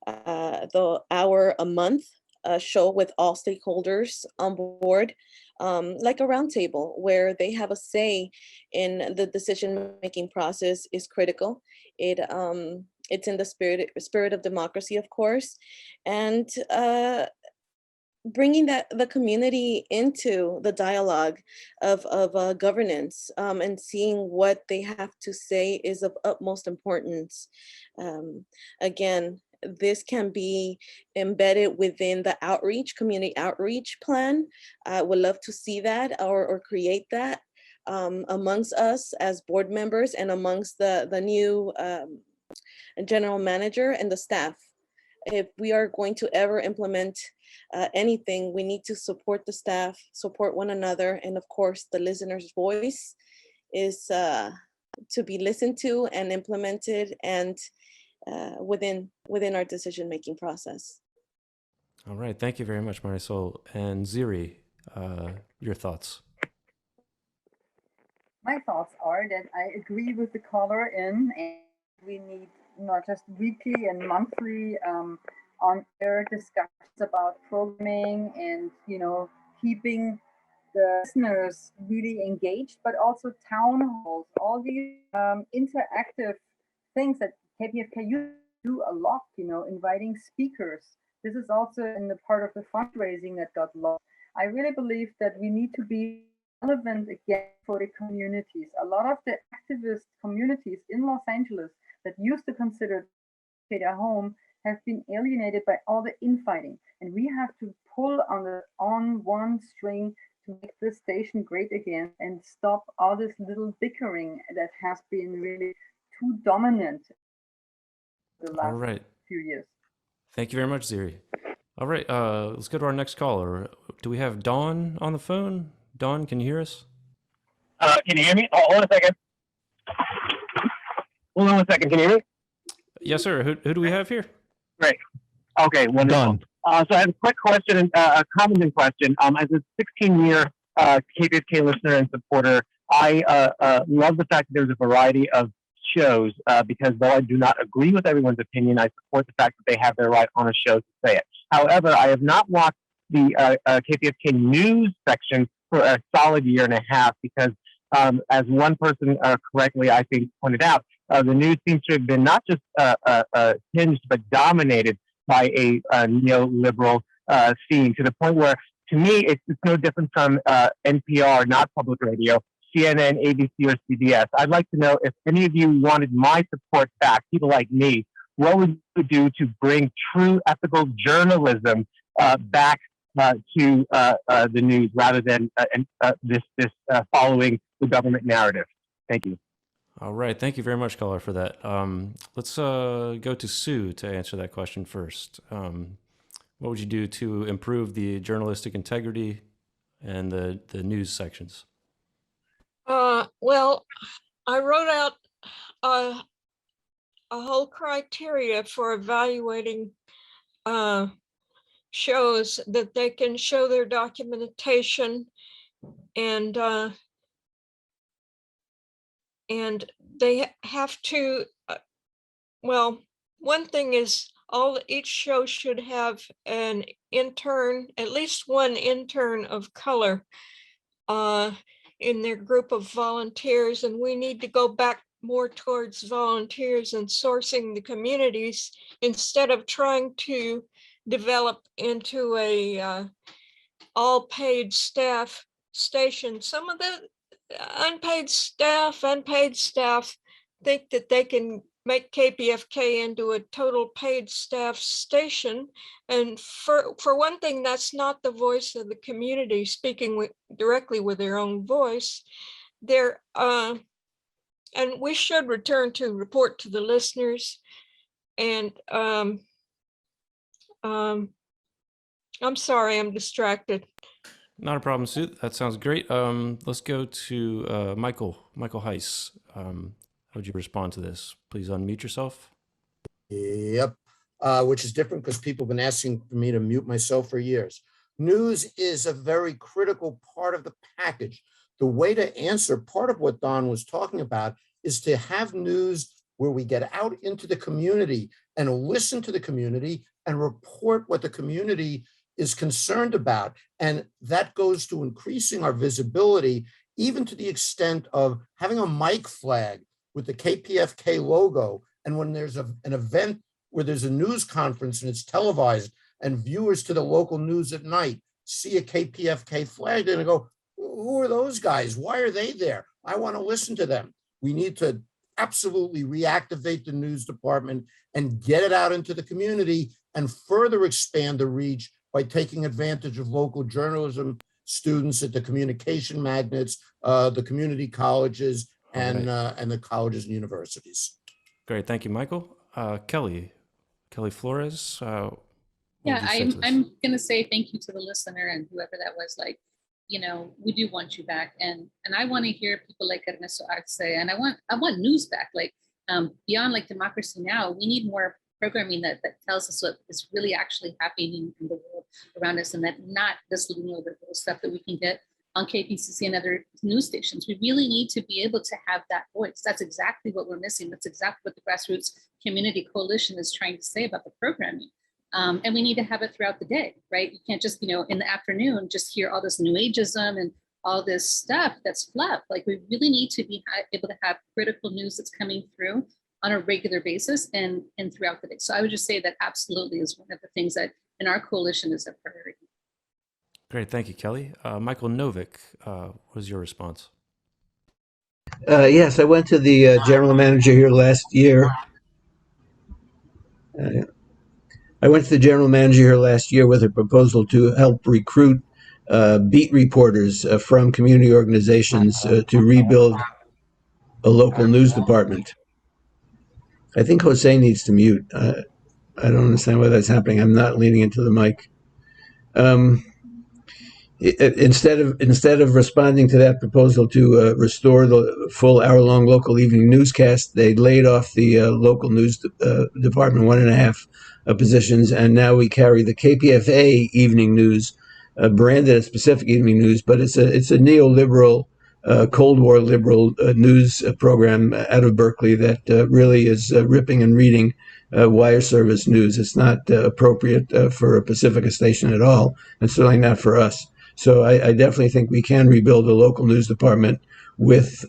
The hour a month show with all stakeholders on board, like a roundtable where they have a say in the decision-making process, is critical. It's in the spirit of democracy, of course, and bringing the community into the dialogue of governance, and seeing what they have to say is of utmost importance. Again, this can be embedded within the community outreach plan. I would love to see that or create that amongst us as board members and amongst the new general manager and the staff. If we are going to ever implement anything, we need to support the staff, support one another, and of course, the listener's voice is to be listened to and implemented, and within our decision-making process. All right, thank you very much, Marisol. And Ziri, your thoughts? My thoughts are that I agree with the caller and we need not just weekly and monthly on-air discussions about programming and, keeping the listeners really engaged, but also town halls, all these interactive things that KPFK used to do a lot, inviting speakers. This is also in the part of the fundraising that got lost. I really believe that we need to be relevant again for the communities. A lot of the activist communities in Los Angeles that used to consider their home have been alienated by all the infighting. And we have to pull on one string to make this station great again and stop all this little bickering that has been really too dominant the last few years. Thank you very much, Ziri. All right, let's go to our next caller. Do we have Dawn on the phone? Dawn, can you hear us? Can you hear me? Oh, hold on a second. Hold on one second. Can you hear me? Yes, sir. Who do we have here? Great. Okay, wonderful. So I have a quick question, a commenting question. As a 16-year KPFK listener and supporter, I love the fact that there's a variety of shows because though I do not agree with everyone's opinion, I support the fact that they have their right on a show to say it. However, I have not watched the KPFK news section for a solid year and a half because, as one person correctly, I think, pointed out, the news seems to have been not just tinged, but dominated by a neoliberal scene to the point where, to me, it's no different from NPR, not public radio, CNN, ABC, or CBS. I'd like to know if any of you wanted my support back, people like me, what would you do to bring true ethical journalism back to the news rather than this following the government narrative? Thank you. All right. Thank you very much, caller, for that. Let's go to Sue to answer that question first. What would you do to improve the journalistic integrity and the news sections? Well, I wrote out a whole criteria for evaluating shows, that they can show their documentation, and they have to, well, one thing is each show should have an intern, at least one intern of color in their group of volunteers, and we need to go back more towards volunteers and sourcing the communities instead of trying to develop into a all paid staff station. Some of the unpaid staff think that they can make KPFK into a total paid staff station. And for one thing, that's not the voice of the community speaking directly with their own voice. And we should return to report to the listeners. And I'm sorry, I'm distracted. Not a problem, Sue. That sounds great. Let's go to Michael Heiss. How would you respond to this? Please unmute yourself. Yep, which is different because people have been asking for me to mute myself for years. News is a very critical part of the package. The way to answer part of what Don was talking about is to have news where we get out into the community and listen to the community and report what the community is concerned about. And that goes to increasing our visibility, even to the extent of having a mic flag with the KPFK logo. And when there's an event where there's a news conference and it's televised and viewers to the local news at night see a KPFK flag, and go, who are those guys? Why are they there? I want to listen to them. We need to absolutely reactivate the news department and get it out into the community and further expand the reach by taking advantage of local journalism students at the communication magnets, the community colleges, and the colleges and universities. Great, thank you, Michael. Kelly Flores. Yeah, I'm going to say thank you to the listener and whoever that was. Like, you know, we do want you back, and I want to hear people like Ernesto Arce, and I want news back. Like, beyond like Democracy Now, we need more programming that tells us what is really actually happening in the world around us, and that not this little stuff that we can get on KPCC and other news stations. We really need to be able to have that voice. That's exactly what we're missing. That's exactly what the Grassroots Community Coalition is trying to say about the programming. And we need to have it throughout the day, right? You can't just, in the afternoon, just hear all this new ageism and all this stuff that's fluff. Like, we really need to be able to have critical news that's coming through on a regular basis and throughout the day. So I would just say that absolutely is one of the things that in our coalition is a priority. Great, thank you, Kelly. Michael Novick, what was your response? Yes, I went to the general manager here last year. I went to the general manager here last year with a proposal to help recruit beat reporters from community organizations to rebuild a local news department. I think Jose needs to mute. I don't understand why that's happening. I'm not leaning into the mic. Instead of responding to that proposal to restore the full hour-long local evening newscast, they laid off the local news department 1.5 positions, and now we carry the KPFA evening news, branded as Pacific Evening News, but it's a neoliberal, Cold War liberal news program out of Berkeley that really is ripping and reading wire service news. It's not appropriate for a Pacifica station at all, and certainly not for us. So I definitely think we can rebuild a local news department with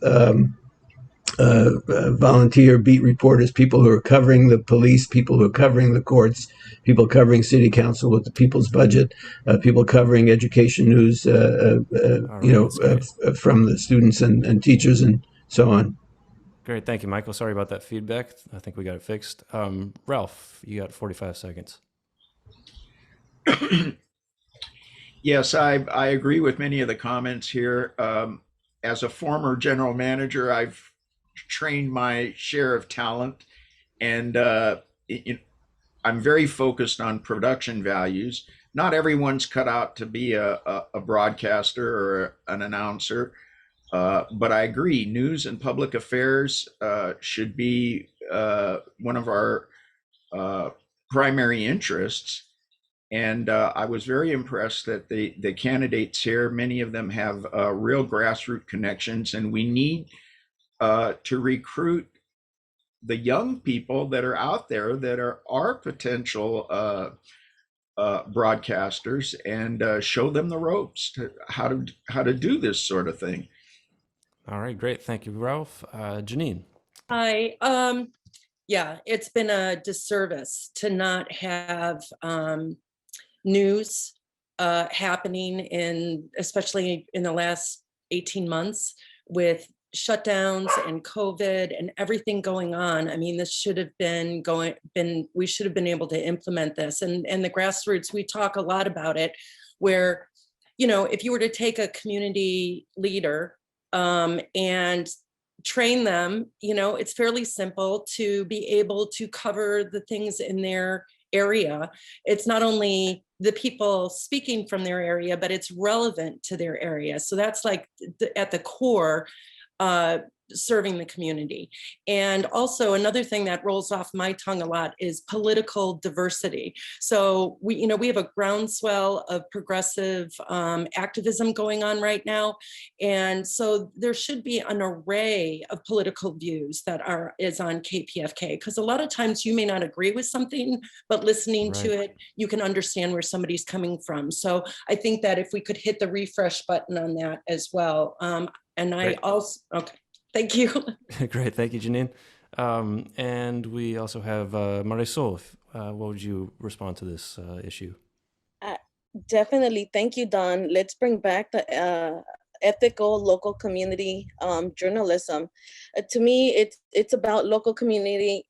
volunteer beat reporters, people who are covering the police, people who are covering the courts, people covering city council with the people's budget, people covering education news, from the students and teachers and so on. Great, thank you, Michael. Sorry about that feedback. I think we got it fixed. Ralph, you got 45 seconds. Yes, I agree with many of the comments here. As a former general manager, I've trained my share of talent, and I'm very focused on production values. Not everyone's cut out to be a broadcaster or an announcer, but I agree, news and public affairs should be one of our primary interests. And I was very impressed that the candidates here, many of them have real grassroots connections, and we need to recruit the young people that are out there that are potential broadcasters, and show them the ropes to how to do this sort of thing. All right, great. Thank you, Ralph. Janine. Hi. Yeah, it's been a disservice to not have news happening especially in the last 18 months with shutdowns and COVID and everything going on. I mean, this should have we should have been able to implement this. And the grassroots, we talk a lot about it, where, if you were to take a community leader and train them, it's fairly simple to be able to cover the things in their area. It's not only the people speaking from their area, but it's relevant to their area. So that's like at the core, serving the community. And also another thing that rolls off my tongue a lot is political diversity. So we have a groundswell of progressive activism going on right now. And so there should be an array of political views that is on KPFK, because a lot of times you may not agree with something, but listening to it, you can understand where somebody's coming from. So I think that if we could hit the refresh button on that as well. And I also, okay. Thank you. Great. Thank you, Janine. And we also have Marisol. What would you respond to this issue? Definitely. Thank you, Don. Let's bring back the ethical local community journalism. To me, it's about local community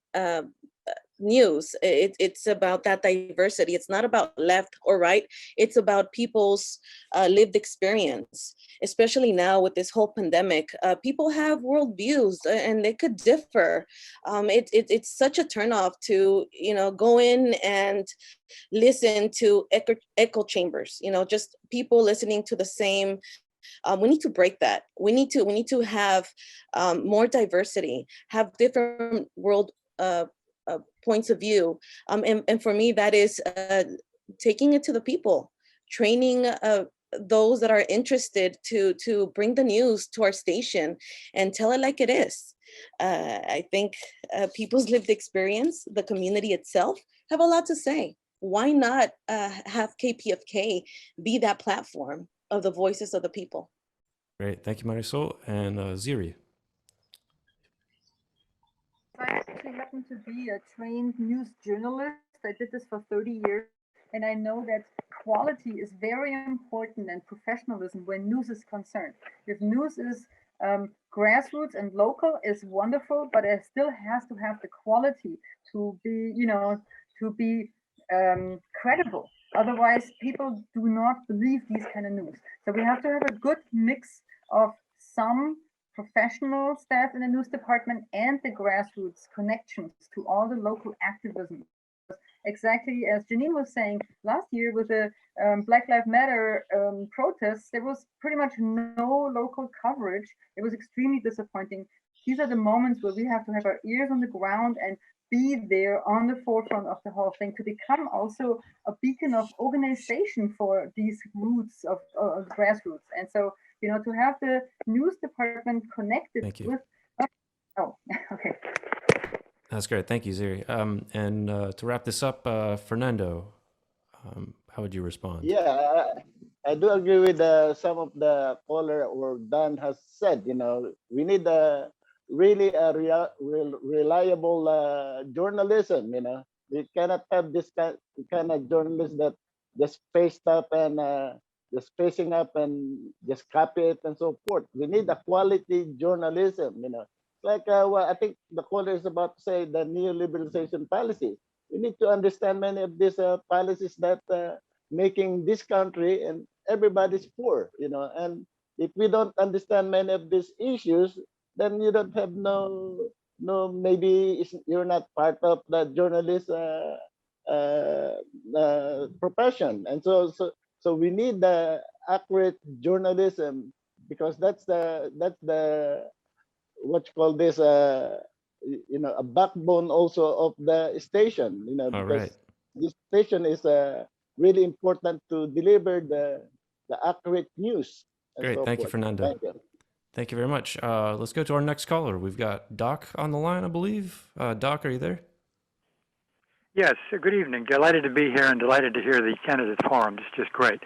news. It's about that diversity. It's not about left or right. It's about people's lived experience, especially now with this whole pandemic. People have worldviews and they could differ. It's such a turnoff to, go in and listen to echo chambers, just people listening to the same. We need to break that. We need to have more diversity, have different world points of view. And for me, that is taking it to the people, training those that are interested to bring the news to our station and tell it like it is. I think people's lived experience, the community itself, have a lot to say. Why not have KPFK be that platform of the voices of the people? Great. Thank you, Marisol. And Ziri. I actually happen to be a trained news journalist. I did this for 30 years, and I know that quality is very important and professionalism when news is concerned. If news is grassroots and local is wonderful, but it still has to have the quality to be credible. Otherwise, people do not believe these kind of news. So we have to have a good mix of some professional staff in the news department and the grassroots connections to all the local activism. Exactly as Janine was saying, last year with the Black Lives Matter protests, there was pretty much no local coverage. It was extremely disappointing. These are the moments where we have to have our ears on the ground and be there on the forefront of the whole thing to become also a beacon of organization for these roots of grassroots. And so, to have the news department connected with. Oh, okay. That's great. Thank you, Ziri. And to wrap this up, Fernando, how would you respond? Yeah, I do agree with some of the caller or Dan has said. We need really reliable journalism. We cannot have this kind of journalism that just spaced up and just spacing up and just copy it and so forth. We need a quality journalism. Like I think the caller is about to say, the neoliberalization policy. We need to understand many of these policies that making this country and everybody's poor. And if we don't understand many of these issues, then you don't have maybe you're not part of the journalist profession. And so we need the accurate journalism, because that's the what you call this a backbone also of the station, All because right. this station is really important to deliver the accurate news and Great. so Thank you, forth. Fernando. Thank you. Thank you very much. Let's go to our next caller. We've got Doc on the line, I believe. Doc, are you there? Yes, good evening. Delighted to be here and delighted to hear the candidate forum. It's just great.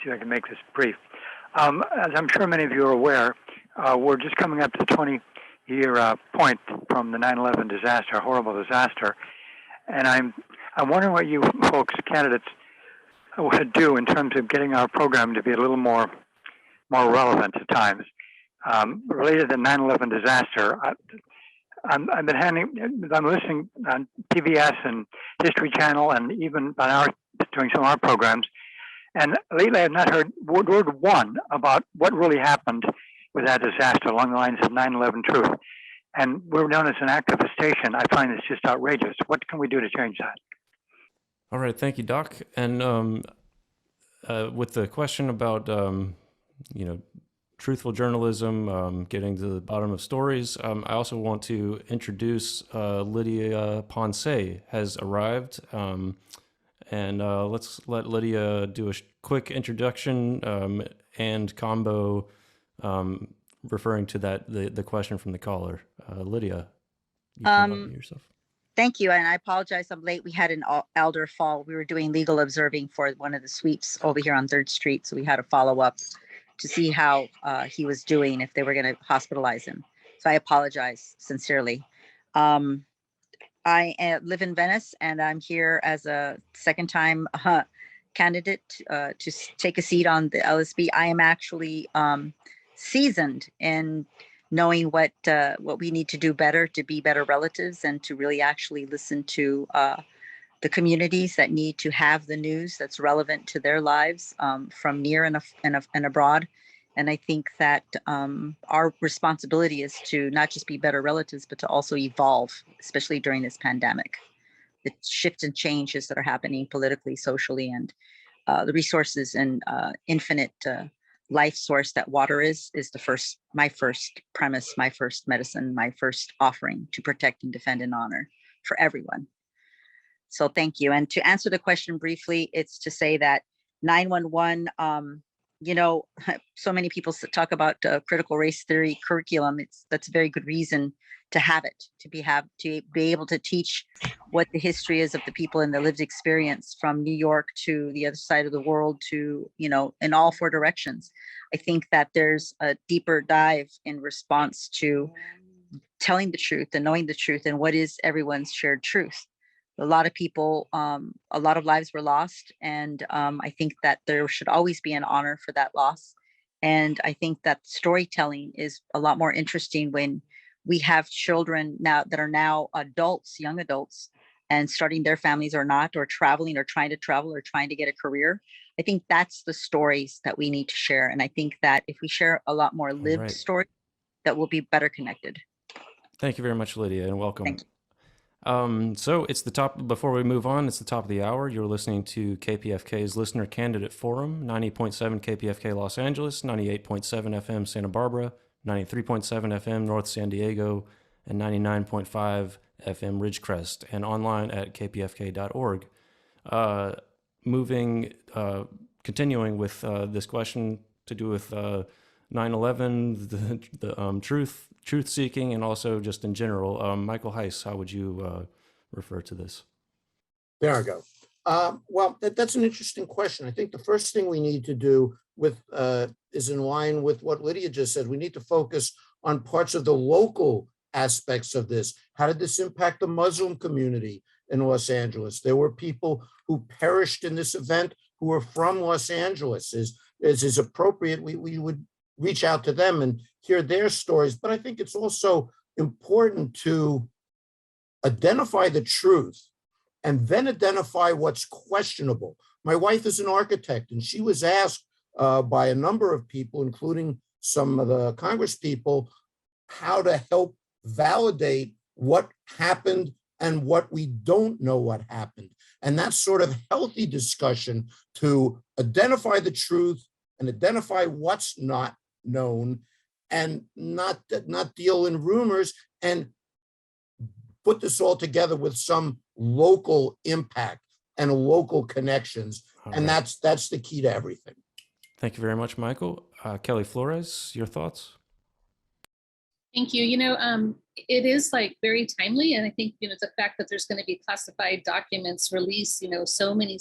See if I can make this brief. As I'm sure many of you are aware, we're just coming up to the 20-year point from the 9/11 disaster, horrible disaster. And I'm wondering what you folks, candidates, would do in terms of getting our program to be a little more relevant at times. Related to the 9/11 disaster, I'm listening on PBS and History Channel and even on doing some of our programs. And lately I've not heard word one about what really happened with that disaster along the lines of 9/11 truth. And we're known as an activist station. I find it's just outrageous. What can we do to change that? All right. Thank you, Doc. And with the question about, truthful journalism, getting to the bottom of stories, I also want to introduce Lydia Poncé has arrived. And let's let Lydia do a quick introduction and combo referring to the question from the caller. Lydia, you can unmute yourself. Thank you, and I apologize I'm late. We had an elder fall. We were doing legal observing for one of the suites over here on 3rd Street, so we had to follow up to see how he was doing, if they were going to hospitalize him. So I apologize sincerely. I live in Venice, and I'm here as a second-time candidate to take a seat on the LSB. I am actually seasoned in knowing what we need to do better to be better relatives and to really actually listen to the communities that need to have the news that's relevant to their lives from near and abroad. And I think that our responsibility is to not just be better relatives, but to also evolve, especially during this pandemic. The shifts and changes that are happening politically, socially, and the resources and infinite life source that water is my first premise, my first medicine, my first offering to protect and defend and honor for everyone. So thank you. And to answer the question briefly, it's to say that 911, so many people talk about critical race theory curriculum. That's a very good reason to have it, to be able to teach what the history is of the people and the lived experience from New York to the other side of the world to, in all 4 directions. I think that there's a deeper dive in response to telling the truth and knowing the truth and what is everyone's shared truth. A lot of people, a lot of lives were lost. And I think that there should always be an honor for that loss. And I think that storytelling is a lot more interesting when we have children now that are now adults, young adults, and starting their families or not, or traveling or trying to travel or trying to get a career. I think that's the stories that we need to share. And I think that if we share a lot more lived stories, that we'll be better connected. Thank you very much, Lydia, and welcome. Thank you. So it's the top, before we move on, it's the top of the hour. You're listening to KPFK's Listener Candidate Forum, 90.7 KPFK Los Angeles, 98.7 FM Santa Barbara, 93.7 FM North San Diego, and 99.5 FM Ridgecrest, and online at kpfk.org. Continuing with this question to do with 9/11, the truth seeking, and also just in general. Michael Heiss, how would you refer to this? There I go. Well, that's an interesting question. I think the first thing we need to do is in line with what Lydia just said. We need to focus on parts of the local aspects of this. How did this impact the Muslim community in Los Angeles? There were people who perished in this event who were from Los Angeles. As is appropriate, we would reach out to them and hear their stories. But I think it's also important to identify the truth and then identify what's questionable. My wife is an architect, and she was asked by a number of people, including some of the Congress people, how to help validate what happened and what we don't know what happened. And that's sort of healthy discussion to identify the truth and identify what's not known and not deal in rumors. And put this all together with some local impact and local connections. And that's the key to everything. Thank you very much, Michael. Kelly Flores, your thoughts? Thank you. It is like very timely. And I think, the fact that there's going to be classified documents released,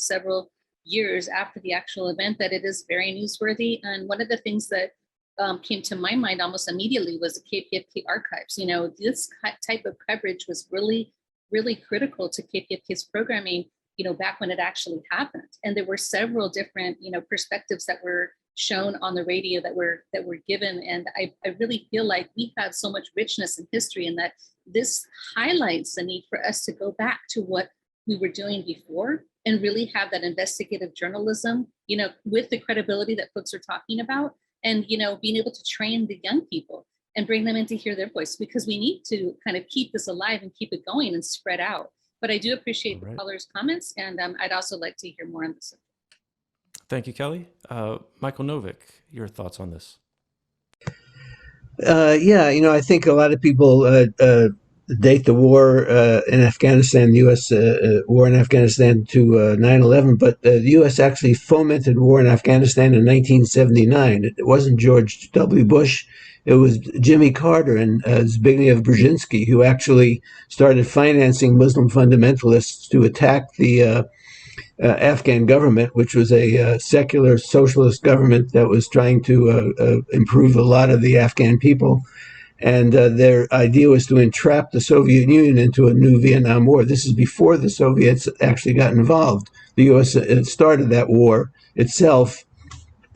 several years after the actual event, that it is very newsworthy. And one of the things that came to my mind almost immediately was the KPFK archives. This type of coverage was really, really critical to KPFK's programming, back when it actually happened. And there were several different, perspectives that were shown on the radio that were given. And I really feel like we have so much richness in history, and that this highlights the need for us to go back to what we were doing before and really have that investigative journalism, with the credibility that folks are talking about, and, being able to train the young people and bring them in to hear their voice, because we need to kind of keep this alive and keep it going and spread out. But I do appreciate the callers' comments, and I'd also like to hear more on this. Thank you, Kelly. Michael Novick, your thoughts on this? I think a lot of people date the war in Afghanistan, the U.S. War in Afghanistan, to 9/11, but the U.S. actually fomented war in Afghanistan in 1979. It wasn't George W. Bush. It was Jimmy Carter and Zbigniew Brzezinski who actually started financing Muslim fundamentalists to attack the Afghan government, which was a secular socialist government that was trying to improve a lot of the Afghan people. And their idea was to entrap the Soviet Union into a new Vietnam War. This is before the Soviets actually got involved. The U.S. Started that war itself.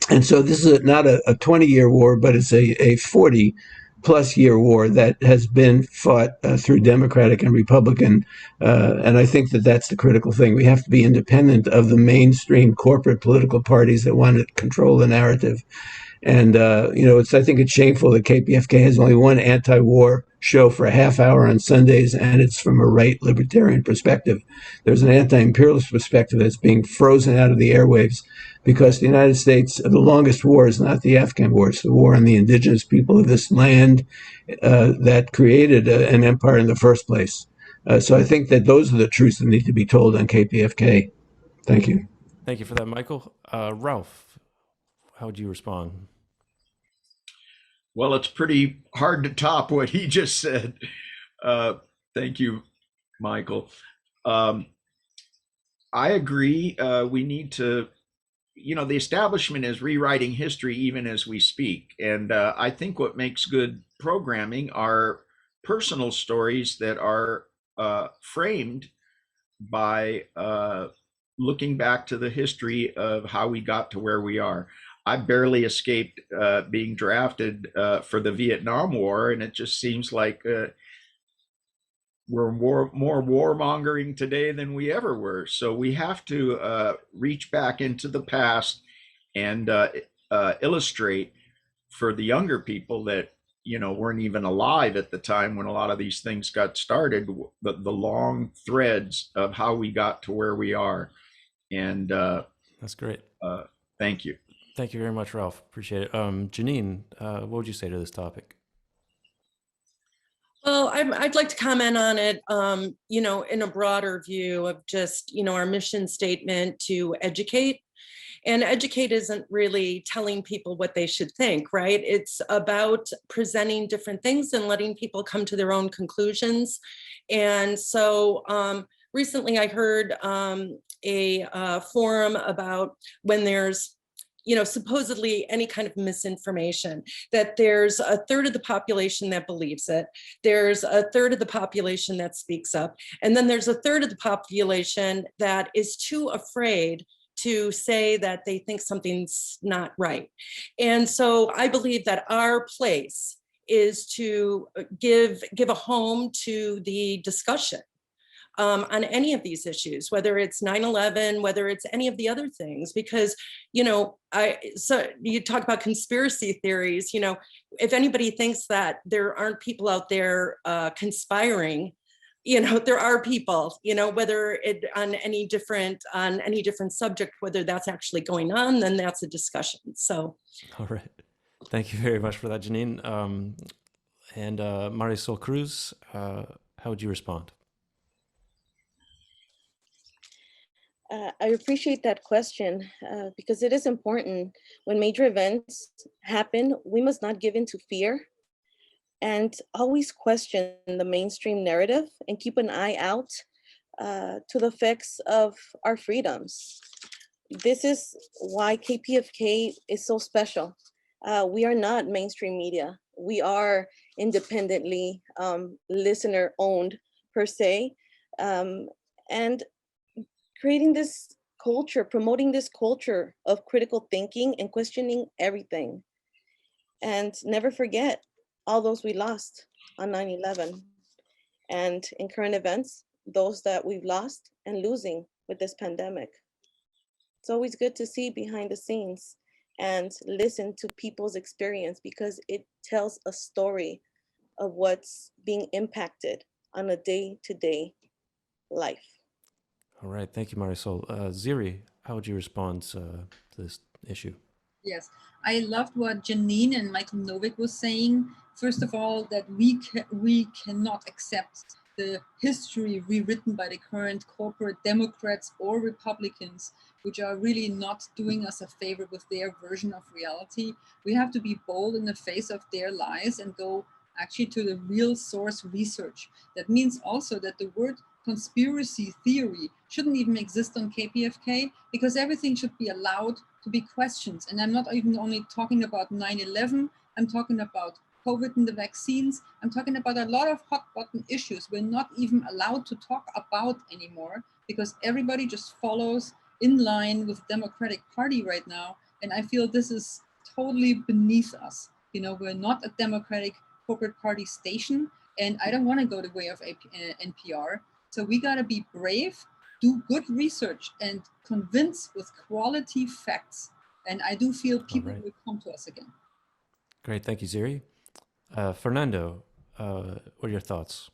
And so this is not a 20-year war, but it's a 40-plus year war that has been fought through Democratic and Republican. And I think that that's the critical thing. We have to be independent of the mainstream corporate political parties that want to control the narrative. And, I think it's shameful that KPFK has only one anti-war show for a half hour on Sundays, and it's from a right libertarian perspective. There's an anti-imperialist perspective that's being frozen out of the airwaves because the United States, the longest war is not the Afghan war, it's the war on the indigenous people of this land that created an empire in the first place. So I think that those are the truths that need to be told on KPFK. Thank you. Thank you for that, Michael. Ralph, how would you respond? Well, it's pretty hard to top what he just said. Thank you, Michael. I agree. We need to, the establishment is rewriting history even as we speak. And I think what makes good programming are personal stories that are framed by looking back to the history of how we got to where we are. I barely escaped being drafted for the Vietnam War, and it just seems like we're more warmongering today than we ever were. So we have to reach back into the past and illustrate for the younger people that weren't even alive at the time when a lot of these things got started, the long threads of how we got to where we are. And that's great. Thank you. Thank you very much, Ralph. Appreciate it. Janine, what would you say to this topic? Well, I'd like to comment on it, in a broader view of just, our mission statement to educate. And educate isn't really telling people what they should think, right? It's about presenting different things and letting people come to their own conclusions. And so recently I heard a forum about when there's supposedly any kind of misinformation, that there's a third of the population that believes it, there's a third of the population that speaks up, and then there's a third of the population that is too afraid to say that they think something's not right. And so I believe that our place is to give a home to the discussion on any of these issues, whether it's 9/11, whether it's any of the other things, because, so you talk about conspiracy theories, if anybody thinks that there aren't people out there conspiring, there are people, whether it on any different subject, whether that's actually going on, then that's a discussion. So. All right. Thank you very much for that, Janine. And Marisol Cruz, how would you respond? I appreciate that question because it is important. When major events happen, we must not give in to fear and always question the mainstream narrative and keep an eye out to the effects of our freedoms. This is why KPFK is so special. We are not mainstream media. We are independently listener owned per se. And creating this culture, promoting this culture of critical thinking and questioning everything. And never forget all those we lost on 9/11. And in current events, those that we've lost and losing with this pandemic. It's always good to see behind the scenes and listen to people's experience because it tells a story of what's being impacted on a day-to-day life. All right, thank you, Marisol. Ziri, how would you respond to this issue? Yes, I loved what Janine and Michael Novick was saying. First of all, that we cannot accept the history rewritten by the current corporate Democrats or Republicans, which are really not doing us a favor with their version of reality. We have to be bold in the face of their lies and go actually to the real source research. That means also that the word conspiracy theory shouldn't even exist on KPFK because everything should be allowed to be questioned. And I'm not even only talking about 9/11, I'm talking about COVID and the vaccines. I'm talking about a lot of hot button issues we're not even allowed to talk about anymore because everybody just follows in line with the Democratic Party right now. And I feel this is totally beneath us. You know, we're not a Democratic corporate party station, and I don't want to go the way of NPR. So we got to be brave, do good research, and convince with quality facts. And I do feel people will come to us again. Great, thank you, Ziri. Fernando, what are your thoughts?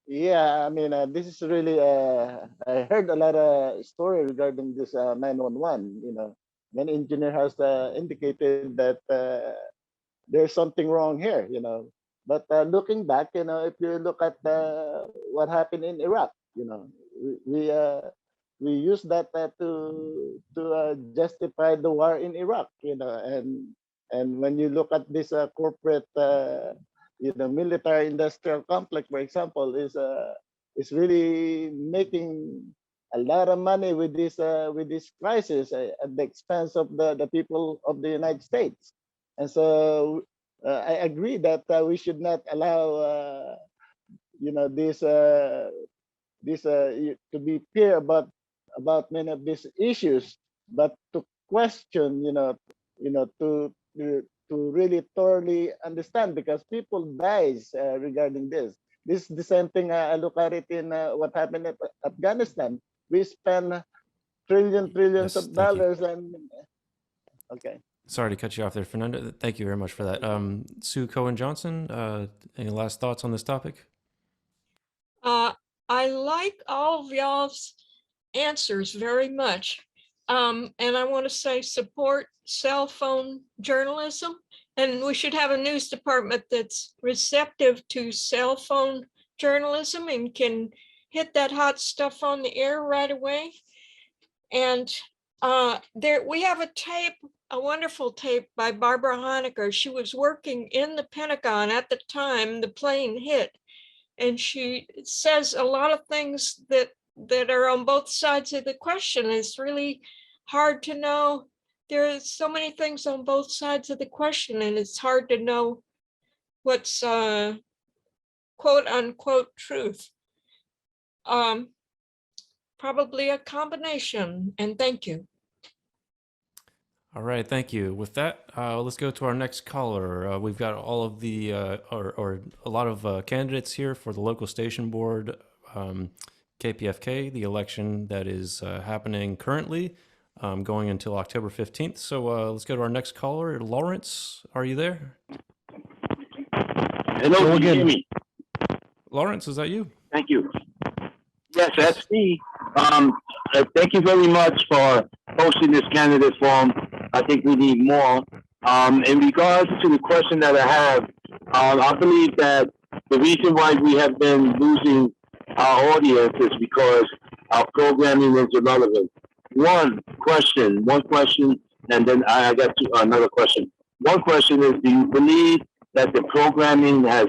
Yeah, I mean, this is really, I heard a lot of story regarding this 911, you know, when engineer has indicated that there's something wrong here, you know. But looking back, you know, if you look at what happened in Iraq, you know, we use that to justify the war in Iraq, you know, and when you look at this corporate, you know, military-industrial complex, for example, is really making a lot of money with this crisis at the expense of the people of the United States, and so. I agree that we should not allow, you know, this to be clear about many of these issues, but to question, to really thoroughly understand because people dies regarding this. This is the same thing. I look at it in what happened at Afghanistan. We spend trillions of dollars, and okay. Sorry to cut you off there, Fernando. Thank you very much for that. Sue Cohen Johnson, any last thoughts on this topic? I like all of y'all's answers very much. And I want to say support cell phone journalism. And we should have a news department that's receptive to cell phone journalism and can hit that hot stuff on the air right away. And we have a wonderful tape by Barbara Honecker. She was working in the Pentagon at the time the plane hit. And she says a lot of things that are on both sides of the question. It's really hard to know. There are so many things on both sides of the question, and it's hard to know what's quote unquote truth. Probably a combination, and thank you. All right, thank you. With that, let's go to our next caller. We've got all of the, or a lot of candidates here for the local station board, KPFK, the election that is happening currently, going until October 15th. So let's go to our next caller. Lawrence, are you there? Hello, can you hear me? Lawrence, is that you? Thank you. Yes, that's me. Thank you very much for hosting this candidate forum. I think we need more. In regards to the question that I have, I believe that the reason why we have been losing our audience is because our programming is irrelevant. One question, and then I got another question. One question is, do you believe that the programming has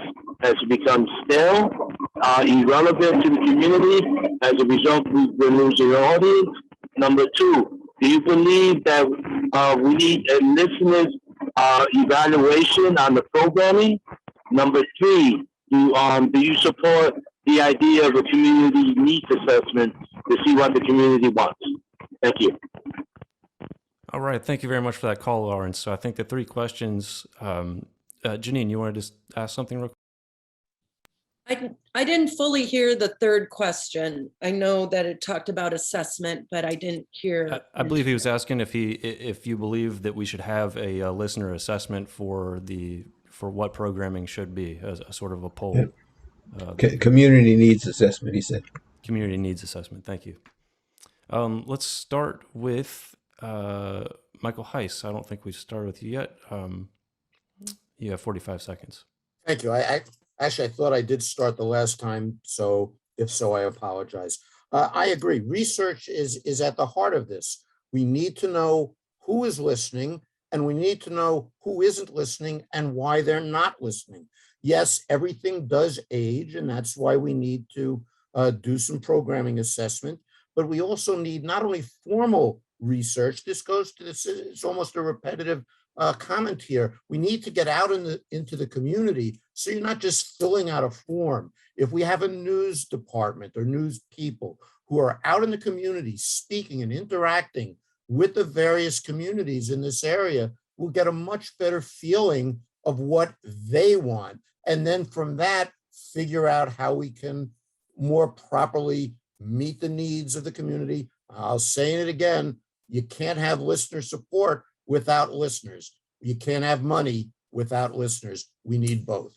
become stale, irrelevant to the community? As a result, we're losing our audience. Number two, do you believe that we need a listener's evaluation on the programming? Number three, do you support the idea of a community needs assessment to see what the community wants? Thank you. All right. Thank you very much for that call, Lawrence. So I think the three questions, Janine, you wanted to ask something real quick? I didn't fully hear the third question. I know that it talked about assessment, but I didn't hear. I believe he was asking if you believe that we should have a listener assessment for what programming should be, as a sort of a poll. Community needs assessment, he said. Community needs assessment. Thank you. Let's start with Michael Heiss. I don't think we've started with you yet. You have 45 seconds. Thank you. I thought I did start the last time, so if so, I apologize. I agree. Research is at the heart of this. We need to know who is listening, and we need to know who isn't listening and why they're not listening. Yes, everything does age, and that's why we need to do some programming assessment. But we also need not only formal research. This goes to this. It's almost a repetitive comment here. We need to get out into the community, so you're not just filling out a form. If we have a news department or news people who are out in the community speaking and interacting with the various communities in this area, we'll get a much better feeling of what they want. And then from that, figure out how we can more properly meet the needs of the community. I'll say it again, you can't have listener support without listeners. You can't have money without listeners. We need both.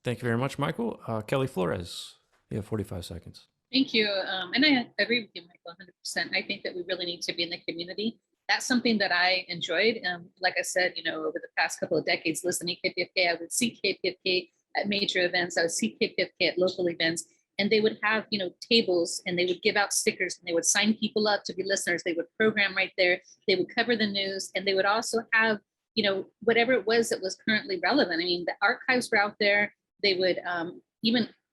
Thank you very much, Michael. Kelly Flores, you have 45 seconds. Thank you. And I agree with you, Michael, 100%. I think that we really need to be in the community. That's something that I enjoyed. Like I said, over the past couple of decades, listening to KPFK, I would see KPFK at major events. I would see KPFK at local events, and they would have, tables, and they would give out stickers, and they would sign people up to be listeners. They would program right there. They would cover the news, and they would also have, whatever it was that was currently relevant. I mean, the archives were out there. They would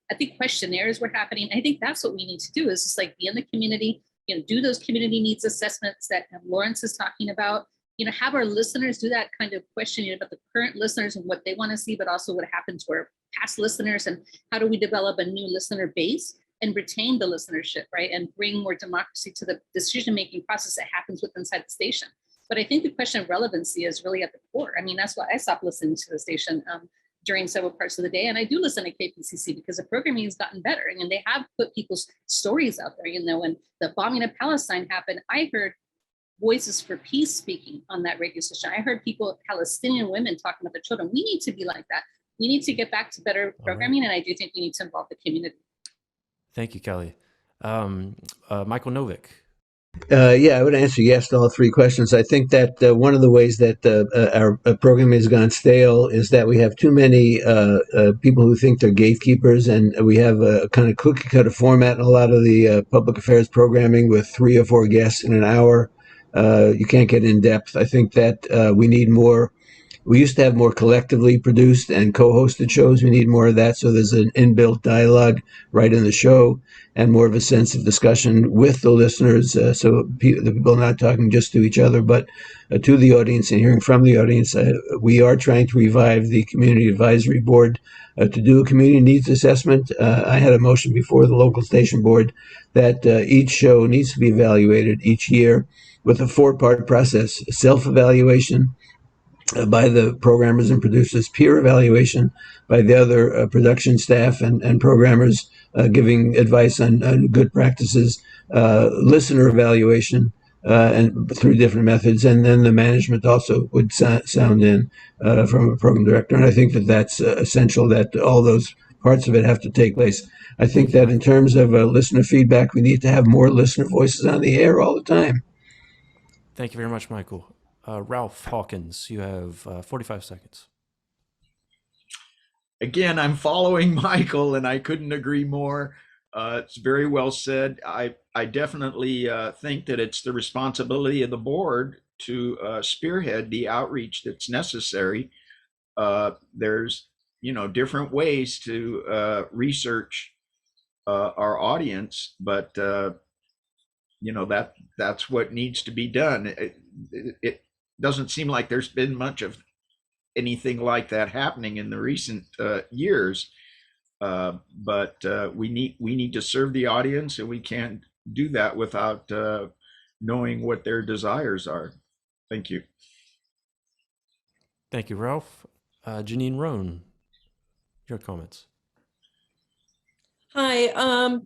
I think questionnaires were happening. I think that's what we need to do, is just like be in the community, do those community needs assessments that Lawrence is talking about, have our listeners do that kind of questioning about the current listeners and what they want to see, but also what happened to our past listeners, and how do we develop a new listener base and retain the listenership, right? And bring more democracy to the decision-making process that happens inside the station. But I think the question of relevancy is really at the core. I mean, that's why I stopped listening to the station during several parts of the day. And I do listen to KPCC because the programming has gotten better. And they have put people's stories out there. When the bombing of Palestine happened, I heard Voices for Peace speaking on that radio station. I heard Palestinian women talking about their children. We need to be like that. We need to get back to better programming. And I do think we need to involve the community. Thank you, Kelly. Michael Novick. Yeah, I would answer yes to all three questions. I think that one of the ways that our programming has gone stale is that we have too many people who think they're gatekeepers, and we have a kind of cookie cutter format in a lot of the public affairs programming with 3 or 4 guests in an hour. You can't get in depth. I think that we need more. We used to have more collectively produced and co-hosted shows. We need more of that, so there's an inbuilt dialogue right in the show and more of a sense of discussion with the listeners, so the people are not talking just to each other, but to the audience and hearing from the audience. We are trying to revive the Community Advisory Board to do a community needs assessment. I had a motion before the local station board that each show needs to be evaluated each year with a 4-part process: self-evaluation, by the programmers and producers, peer evaluation by the other production staff and programmers giving advice on good practices, listener evaluation, and through different methods, and then the management also would sound in from a program director. And I think that that's essential, that all those parts of it have to take place. I think that in terms of listener feedback, we need to have more listener voices on the air all the time. Thank you very much, Michael. Ralph Hawkins, you have 45 seconds. Again, I'm following Michael, and I couldn't agree more. It's very well said. I definitely think that it's the responsibility of the board to spearhead the outreach that's necessary. There's, different ways to research our audience, but that's what needs to be done. It doesn't seem like there's been much of anything like that happening in the recent years. But we need to serve the audience, and we can't do that without knowing what their desires are. Thank you. Thank you, Ralph. Janine Rohn, your comments. Hi.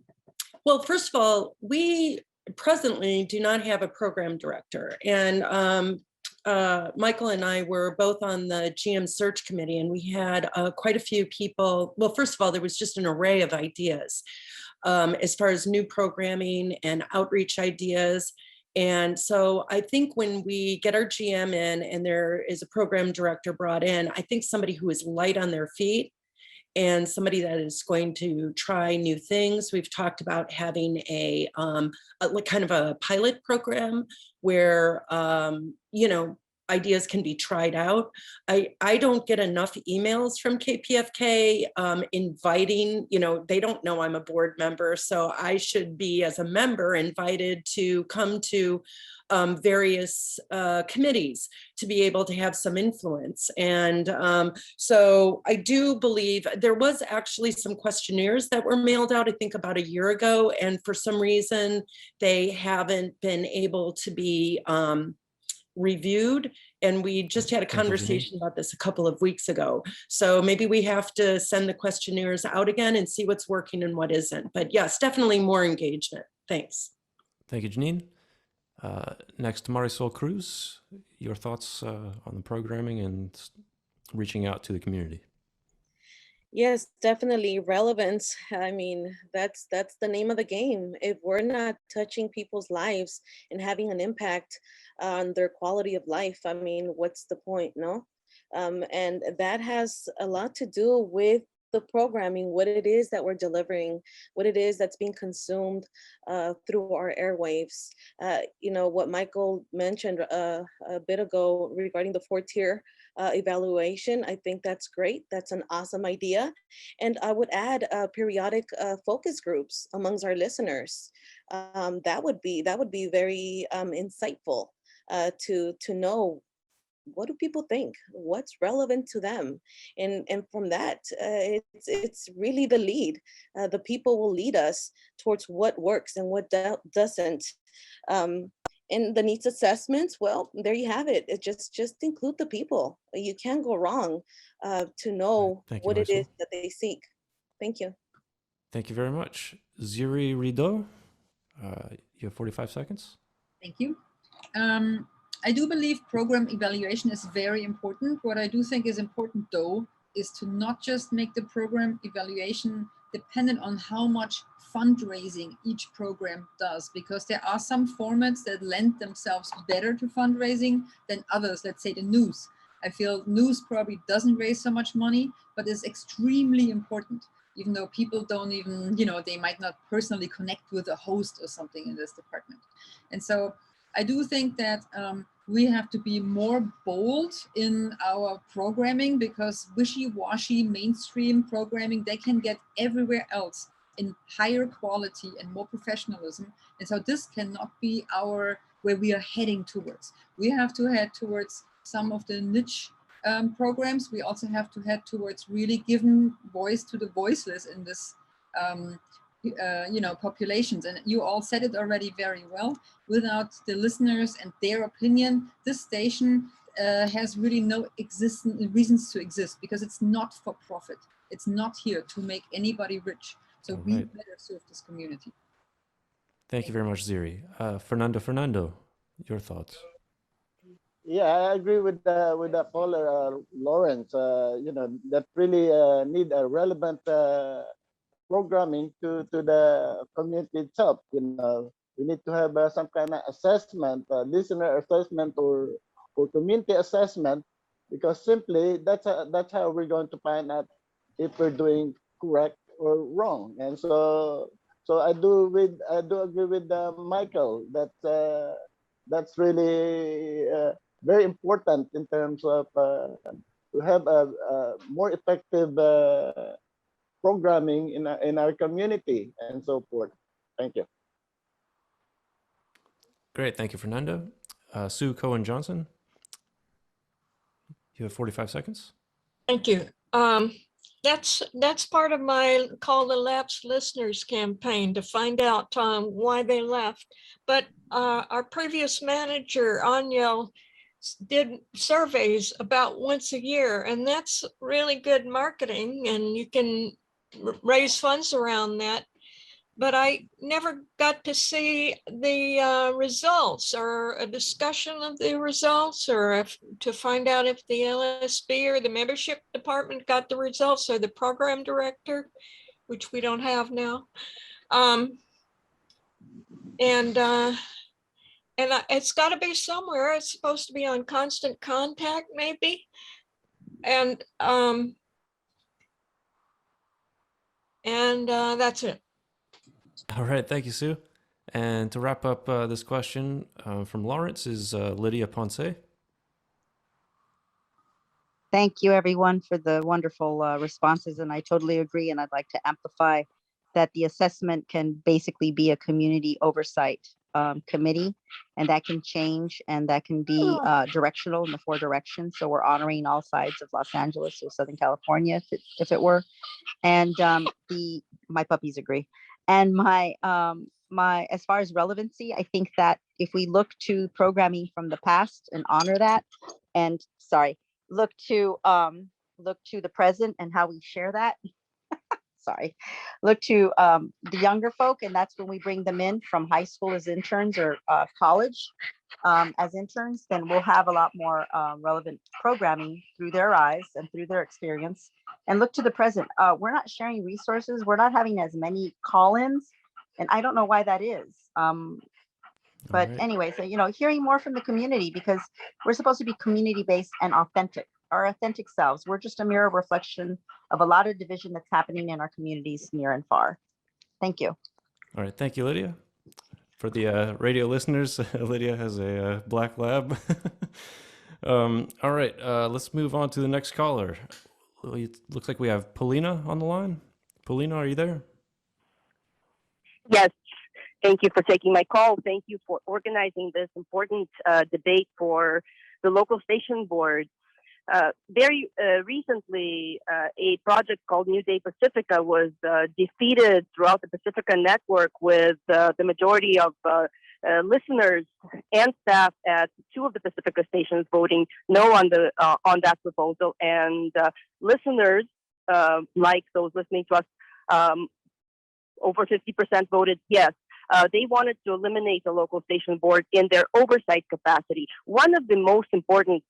Well, first of all, we presently do not have a program director, and Michael and I were both on the GM search committee, and we had quite a few people. Well, first of all, there was just an array of ideas as far as new programming and outreach ideas. And so I think when we get our GM in and there is a program director brought in, I think somebody who is light on their feet and somebody that is going to try new things. We've talked about having a kind of a pilot program where, ideas can be tried out. I don't get enough emails from KPFK inviting, they don't know I'm a board member, so I should be, as a member, invited to come to various committees to be able to have some influence. And so I do believe there was actually some questionnaires that were mailed out, I think about a year ago, and for some reason they haven't been able to be reviewed. And we just had a conversation about this a couple of weeks ago. So maybe we have to send the questionnaires out again and see what's working and what isn't. But yes, definitely more engagement. Thanks. Thank you, Janine. Next, Marisol Cruz, your thoughts on the programming and reaching out to the community. Yes, definitely relevance. I mean, that's the name of the game. If we're not touching people's lives and having an impact on their quality of life, I mean, what's the point, no? And that has a lot to do with the programming, what it is that we're delivering, what it is that's being consumed through our airwaves. What Michael mentioned a bit ago regarding the 4-tier evaluation, I think that's great. That's an awesome idea. And I would add periodic focus groups amongst our listeners. That would be very insightful to know, what do people think? What's relevant to them? And from that, it's really the lead. The people will lead us towards what works and what doesn't. And the needs assessments, well, there you have it. It just include the people. You can't go wrong to know what it is that they seek. Thank you. Thank you very much. Ziri Rideaux, you have 45 seconds. Thank you. I do believe program evaluation is very important. What I do think is important, though, is to not just make the program evaluation dependent on how much fundraising each program does, because there are some formats that lend themselves better to fundraising than others. Let's say the news. I feel news probably doesn't raise so much money, but is extremely important, even though people don't even, they might not personally connect with a host or something in this department. And so I do think that we have to be more bold in our programming, because wishy-washy mainstream programming, they can get everywhere else in higher quality and more professionalism. And so this cannot be where we are heading towards. We have to head towards some of the niche programs. We also have to head towards really giving voice to the voiceless in this populations. And you all said it already very well. Without the listeners and their opinion, this station has really no reasons to exist, because it's not for profit. It's not here to make anybody rich. So we better serve this community. Thank you very much, Ziri. Fernando Fernando, your thoughts. Yeah, I agree with that caller, Lawrence. That really need a relevant programming to the community itself. We need to have some kind of assessment, listener assessment or community assessment, because simply that's how we're going to find out if we're doing correct or wrong. And so So I do agree with Michael that that's really very important in terms of to have a more effective programming in our community and so forth. Thank you. Great, thank you, Fernando. Sue Cohen Johnson, you have 45 seconds. Thank you. That's part of my Call the Lapsed Listeners campaign to find out why they left. But our previous manager, Anya, did surveys about once a year, and that's really good marketing, and you can raise funds around that. But I never got to see the results or a discussion of the results, or to find out if the LSB or the membership department got the results, or the program director, which we don't have now. It's got to be somewhere. It's supposed to be on Constant Contact, maybe. And that's it. All right, thank you, Sue. And to wrap up this question from Lawrence is Lydia Poncé. Thank you, everyone, for the wonderful responses. And I totally agree. And I'd like to amplify that the assessment can basically be a community oversight committee, and that can change, and that can be directional in the 4 directions. So we're honoring all sides of Los Angeles or Southern California, if it were. And my puppies agree. And my as far as relevancy, I think that if we look to programming from the past and honor that, and look to the present and how we share that. Look to the younger folk, and that's when we bring them in from high school as interns or college as interns, then we'll have a lot more relevant programming through their eyes and through their experience. And look to the present. We're not sharing resources. We're not having as many call-ins, and I don't know why that is. But anyway, so, hearing more from the community, because we're supposed to be community-based and authentic, our authentic selves. We're just a mirror reflection of a lot of division that's happening in our communities near and far. Thank you. All right, thank you, Lydia. For the radio listeners, Lydia has a black lab. All right, let's move on to the next caller. It looks like we have Paulina on the line. Paulina, are you there? Yes. Thank you for taking my call. Thank you for organizing this important debate for the local station board. Very recently, a project called New Day Pacifica was defeated throughout the Pacifica network, with the majority of listeners and staff at 2 of the Pacifica stations voting no on that proposal, and listeners like those listening to us, over 50% voted yes. They wanted to eliminate the local station board in their oversight capacity. One of the most important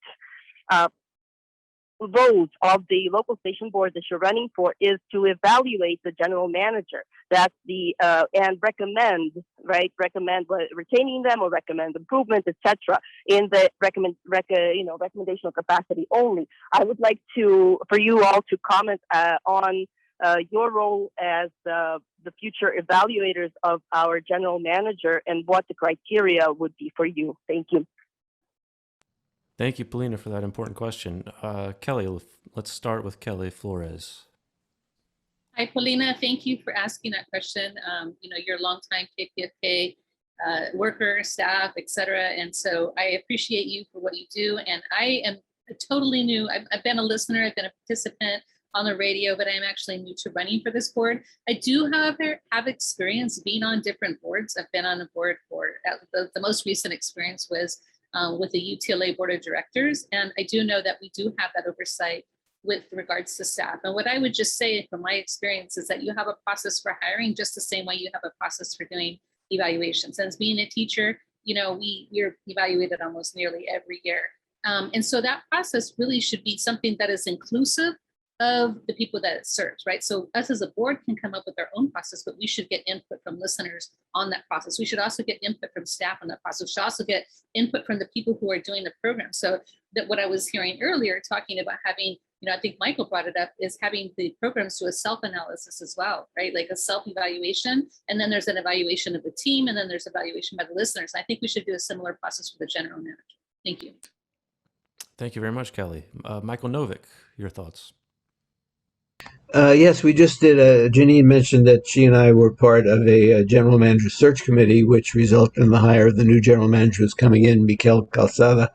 roles of the local station board that you're running for is to evaluate the general manager. That's the and recommend retaining them or recommend improvement, etc. in the recommendational capacity only. I would like for you all to comment on your role as the future evaluators of our general manager and what the criteria would be for you. Thank you. Thank you, Paulina, for that important question. Kelly, let's start with Kelly Flores. Hi, Paulina. Thank you for asking that question. You're a longtime KPFK worker, staff, etc. And so I appreciate you for what you do. And I am totally new. I've been a listener. I've been a participant on the radio, but I'm actually new to running for this board. I do, however, have experience being on different boards. I've been on a board for, the most recent experience was with the UTLA Board of Directors. And I do know that we do have that oversight with regards to staff. And what I would just say from my experience is that you have a process for hiring just the same way you have a process for doing evaluations. And as being a teacher, we're evaluated almost nearly every year. And so that process really should be something that is inclusive of the people that it serves, right? So us as a board can come up with our own process, but we should get input from listeners on that process. We should also get input from staff on that process. We should also get input from the people who are doing the program. So that what I was hearing earlier, talking about having, I think Michael brought it up, is having the programs do a self-analysis as well, right? Like a self-evaluation, and then there's an evaluation of the team, and then there's evaluation by the listeners. I think we should do a similar process for the general manager. Thank you. Thank you very much, Kelly. Michael Novick, your thoughts? Yes, we just did. Janine mentioned that she and I were part of a general manager search committee, which resulted in the hire of the new general manager who's coming in, Mikel Calzada.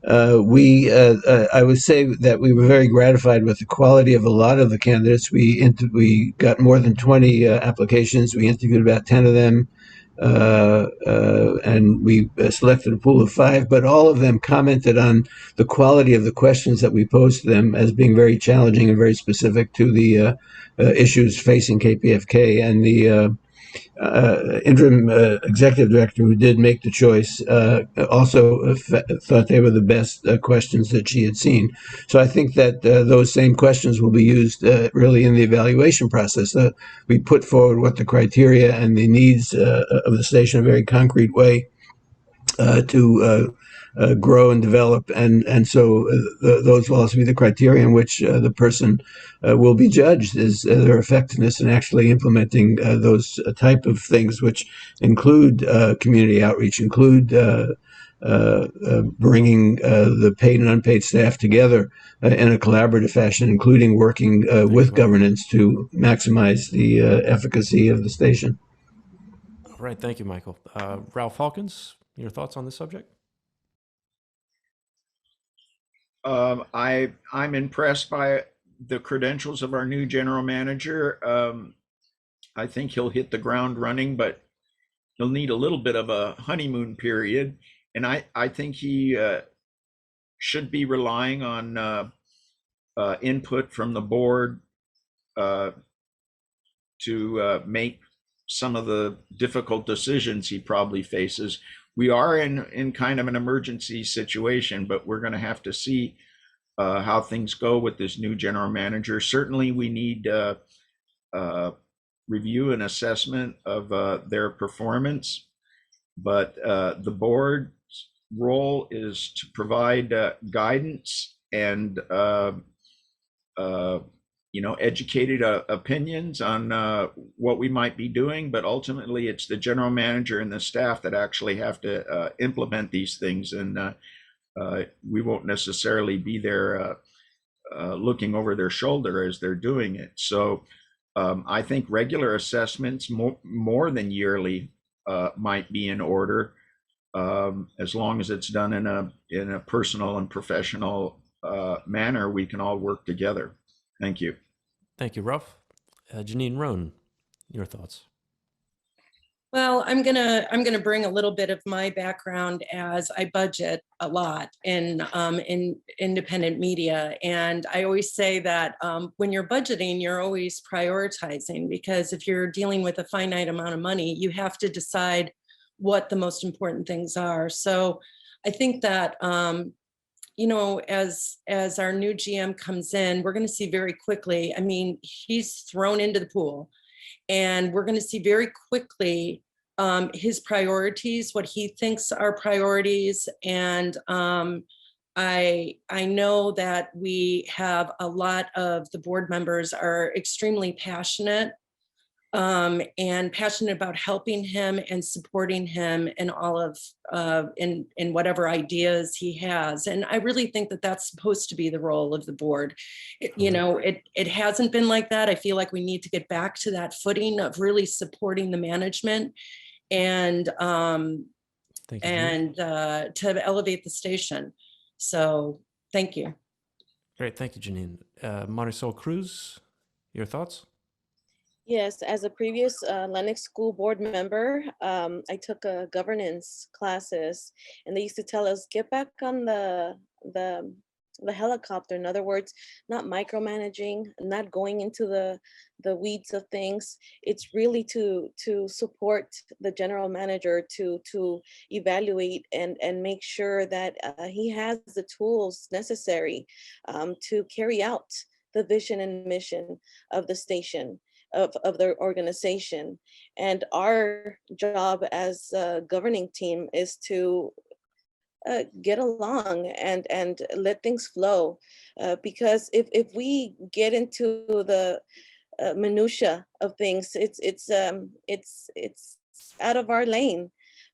I would say that we were very gratified with the quality of a lot of the candidates. We got more than 20 applications. We interviewed about 10 of them, and we selected a pool of 5. But all of them commented on the quality of the questions that we posed to them as being very challenging and very specific to the issues facing KPFK. And the interim executive director who did make the choice also thought they were the best questions that she had seen. So I think that those same questions will be used really in the evaluation process. We put forward what the criteria and the needs of the station in a very concrete way to grow and develop, and so those will also be the criteria in which the person will be judged, is their effectiveness in actually implementing those type of things, which include community outreach, include bringing the paid and unpaid staff together in a collaborative fashion, including working with governance to maximize the efficacy of the station. All right, thank you, Michael. Ralph Hawkins, your thoughts on this subject? I'm impressed by the credentials of our new general manager. I think he'll hit the ground running, but he'll need a little bit of a honeymoon period. And I think he should be relying on input from the board to make some of the difficult decisions he probably faces. We are in kind of an emergency situation, but we're going to have to see how things go with this new general manager. Certainly, we need review and assessment of their performance, but the board's role is to provide guidance and educated opinions on what we might be doing, but ultimately it's the general manager and the staff that actually have to implement these things, and we won't necessarily be there looking over their shoulder as they're doing it. So I think regular assessments, more than yearly, might be in order, as long as it's done in a personal and professional manner. We can all work together. Thank you. Thank you, Ralph. Janine Rohn, your thoughts? Well, I'm gonna bring a little bit of my background, as I budget a lot in independent media, and I always say that when you're budgeting, you're always prioritizing, because if you're dealing with a finite amount of money, you have to decide what the most important things are. So I think that as our new GM comes in, we're going to see very quickly. I mean, he's thrown into the pool, and we're going to see very quickly his priorities, what he thinks are priorities. And I know that we have a lot of the board members are extremely passionate and passionate about helping him and supporting him in all of in whatever ideas he has. And I really think that that's supposed to be the role of the board. It hasn't been like that. I feel like we need to get back to that footing of really supporting the management and to elevate the station. So thank you. Great, thank you, Janine. Marisol Cruz, your thoughts? Yes, as a previous Lenox School Board member, I took governance classes, and they used to tell us, get back on the helicopter. In other words, not micromanaging, not going into the weeds of things. It's really to support the general manager to evaluate and make sure that he has the tools necessary to carry out the vision and mission of the station, of their organization. And our job as a governing team is to get along and let things flow. Because if we get into the minutia of things, it's out of our lane.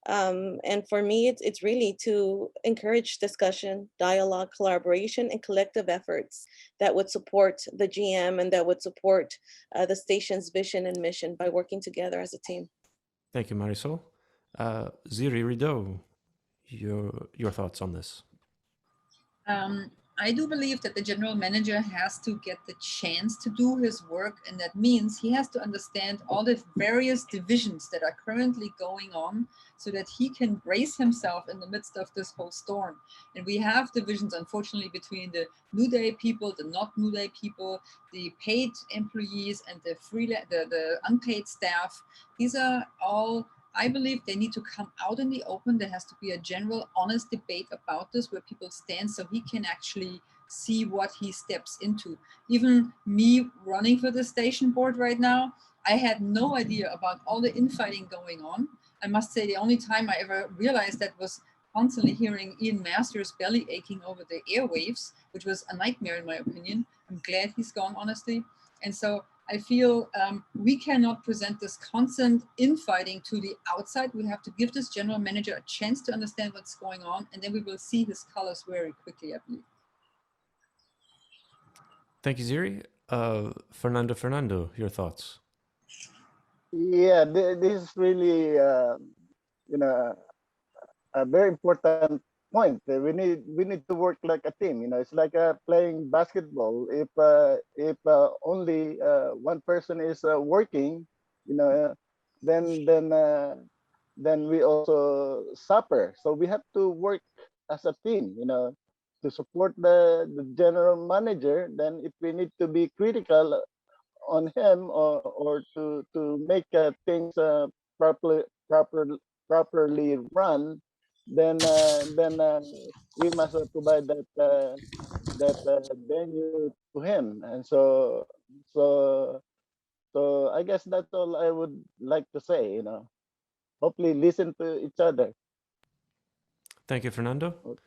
And for me, it's really to encourage discussion, dialogue, collaboration, and collective efforts that would support the GM and that would support the station's vision and mission by working together as a team. Thank you, Marisol. Ziri, Rideaux, your thoughts on this? I do believe that the general manager has to get the chance to do his work, and that means he has to understand all the various divisions that are currently going on so that he can brace himself in the midst of this whole storm. And we have divisions, unfortunately, between the New Day people, the not New Day people, the paid employees, and the unpaid staff. These are all, I believe, they need to come out in the open. There has to be a general, honest debate about this where people stand so he can actually see what he steps into. Even me running for the station board right now, I had no idea about all the infighting going on. I must say the only time I ever realized that was constantly hearing Ian Masters' belly aching over the airwaves, which was a nightmare in my opinion. I'm glad he's gone, honestly. And so I feel we cannot present this constant infighting to the outside. We have to give this general manager a chance to understand what's going on, and then we will see his colors very quickly, I believe. Thank you, Ziri. Fernando Fernando, your thoughts? Yeah, this is really, you know, a very important point. We need to work like a team. You know, it's like playing basketball. If only one person is working, you know, then we also suffer. So we have to work as a team. You know, to support the general manager. Then if we need to be critical on him or to make things properly run, then we must provide that venue to him. And so I guess that's all I would like to say. You know, hopefully listen to each other. Thank you, Fernando.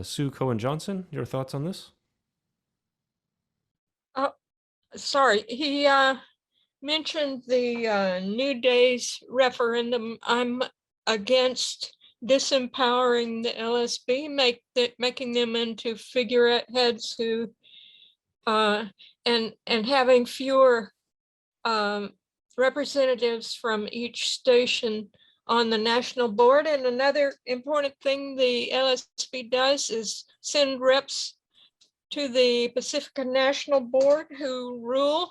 Sue Cohen Johnson, your thoughts on this? Sorry, he mentioned the New Day's referendum. I'm against disempowering the LSB, making them into figureheads who and having fewer representatives from each station on the national board. And another important thing the LSB does is send reps to the Pacifica National Board who rule.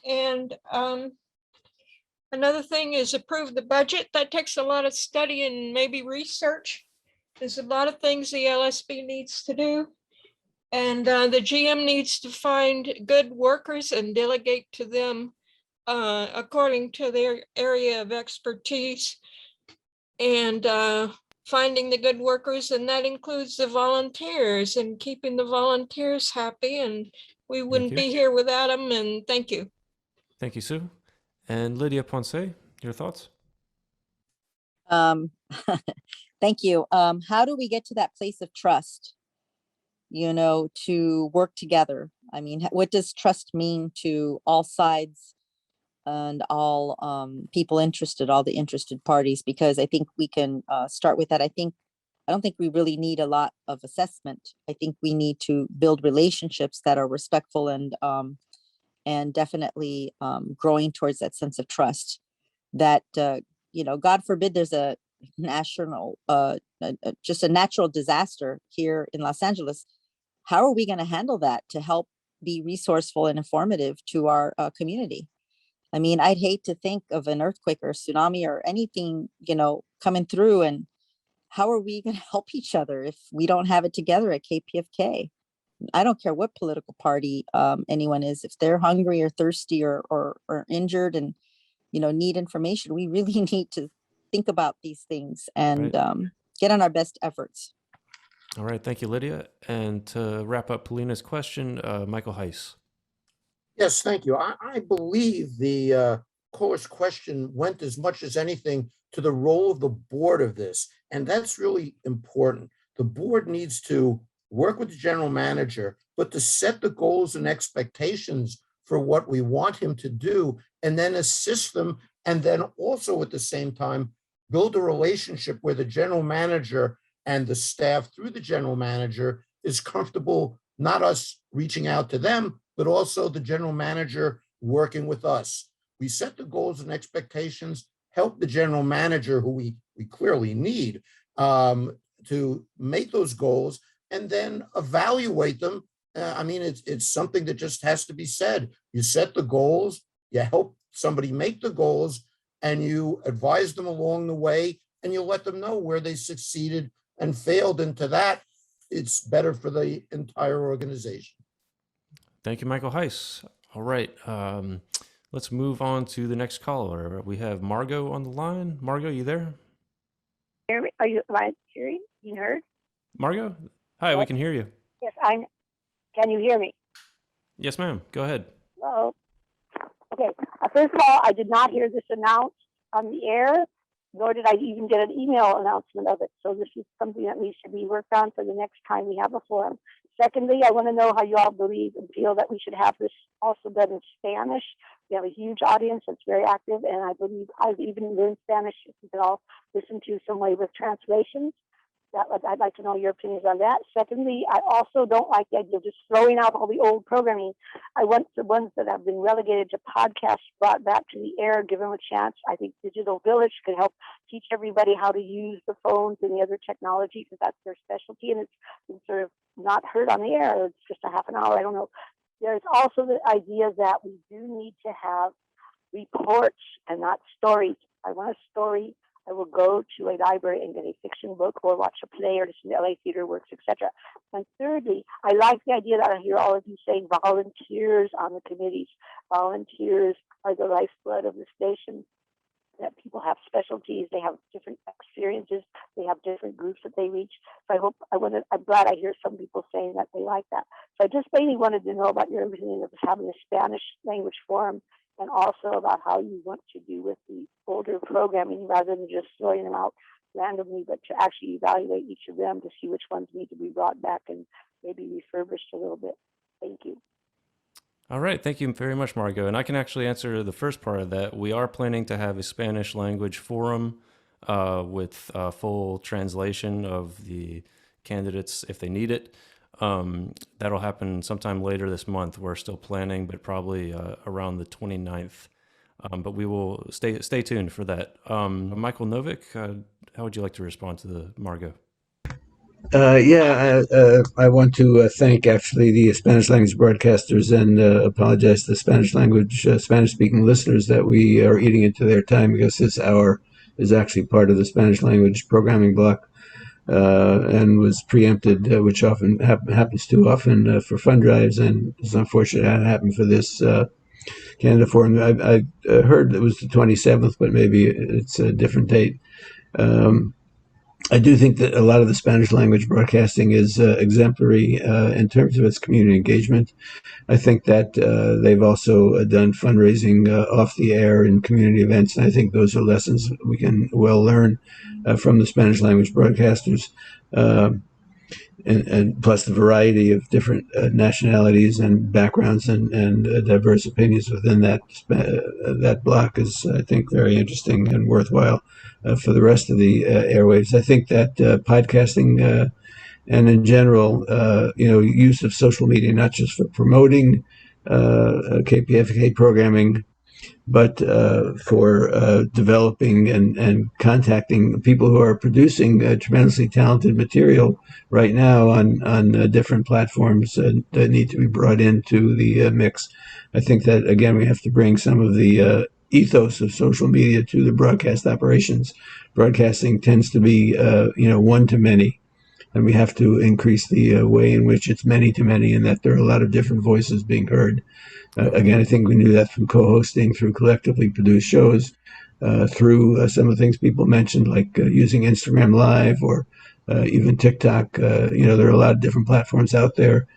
And another thing is approve the budget. That takes a lot of study and maybe research. There's a lot of things the LSB needs to do. And the GM needs to find good workers and delegate to them according to their area of expertise. And finding the good workers, and that includes the volunteers and keeping the volunteers happy. And we wouldn't be here without them. And thank you. Thank you, Sue. And Lydia Poncé, your thoughts? Thank you. How do we get to that place of trust, you know, to work together? I mean, what does trust mean to all sides and all people interested, all the interested parties? Because I think we can start with that. I don't think we really need a lot of assessment. I think we need to build relationships that are respectful and definitely growing towards that sense of trust that, you know, God forbid there's a national, just a natural disaster here in Los Angeles. How are we going to handle that to help be resourceful and informative to our community? I mean, I'd hate to think of an earthquake or tsunami or anything, you know, coming through, and how are we going to help each other if we don't have it together at KPFK? I don't care what political party anyone is. If they're hungry or thirsty or injured and, you know, need information, we really need to think about these things and get on our best efforts. All right. Thank you, Lydia. And to wrap up Polina's question, Michael Heiss. Yes, thank you. I believe the caller's question went as much as anything to the role of the board of this. And that's really important. The board needs to work with the general manager, but to set the goals and expectations for what we want him to do, and then assist them. And then also at the same time, build a relationship where the general manager and the staff through the general manager is comfortable, not us reaching out to them, but also the general manager working with us. We set the goals and expectations, help the general manager, who we clearly need, to make those goals, and then evaluate them. I mean, it's something that just has to be said. You set the goals, you help somebody make the goals, and you advise them along the way, and you let them know where they succeeded and failed. And to that, it's better for the entire organization. Thank you, Michael Heiss. All right. Let's move on to the next caller. We have Margot on the line. Margot, you there? Are you right, Siri? You heard? Margot? Hi, Yes. we can hear you. Yes, can you hear me? Yes, ma'am. Go ahead. Hello? Okay. First of all, I did not hear this announced on the air, nor did I even get an email announcement of it. So this is something that needs to be worked on for the next time we have a forum. Secondly, I want to know how you all believe and feel that we should have this also done in Spanish. We have a huge audience that's very active, and I believe I've even learned Spanish. If you could all listen to some way with translations. I'd like to know your opinions on that. Secondly, I also don't like the idea of just throwing out all the old programming. I want the ones that have been relegated to podcasts brought back to the air, give them a chance. I think Digital Village could help teach everybody how to use the phones and the other technology, because that's their specialty, and it's sort of not heard on the air. It's just a half an hour. I don't know. There's also the idea that we do need to have reports and not stories. I want a story. I will go to a library and get a fiction book or watch a play or listen to LA Theater Works, etc. And thirdly, I like the idea that I hear all of you saying volunteers on the committees. Volunteers are the lifeblood of the station. That people have specialties, they have different experiences, they have different groups that they reach. So I'm glad I hear some people saying that they like that. So I just mainly wanted to know about your opinion of having a Spanish language forum, and also about how you want to do with the older programming rather than just throwing them out randomly, but to actually evaluate each of them to see which ones need to be brought back and maybe refurbished a little bit. Thank you. All right. Thank you very much, Margot. And I can actually answer the first part of that. We are planning to have a Spanish language forum with full translation of the candidates if they need it. That'll happen sometime later this month. We're still planning, but probably around the 29th. But we will stay tuned for that. Michael Novick, how would you like to respond to the Margot? I want to thank actually the Spanish language broadcasters and apologize to the Spanish speaking listeners that we are eating into their time, because this hour is actually part of the Spanish language programming block. And was preempted, which often happens too often for fund drives, and it's unfortunate that happened for this Canada Forum. I heard it was the 27th, but maybe it's a different date. I do think that a lot of the Spanish language broadcasting is exemplary in terms of its community engagement. I think that they've also done fundraising off the air and community events, and I think those are lessons we can well learn from the Spanish language broadcasters, and plus the variety of different nationalities and backgrounds and diverse opinions within that block is, I think, very interesting and worthwhile for the rest of the airwaves. I think that podcasting and in general, use of social media, not just for promoting KPFK programming, but for developing and contacting people who are producing tremendously talented material right now on different platforms that need to be brought into the mix. I think that, again, we have to bring some of the ethos of social media to the broadcast operations. Broadcasting tends to be, one to many. And we have to increase the way in which it's many to many, and that there are a lot of different voices being heard. Again, I think we knew that from co-hosting, through collectively produced shows, through some of the things people mentioned, like using Instagram Live or even TikTok. There are a lot of different platforms out there.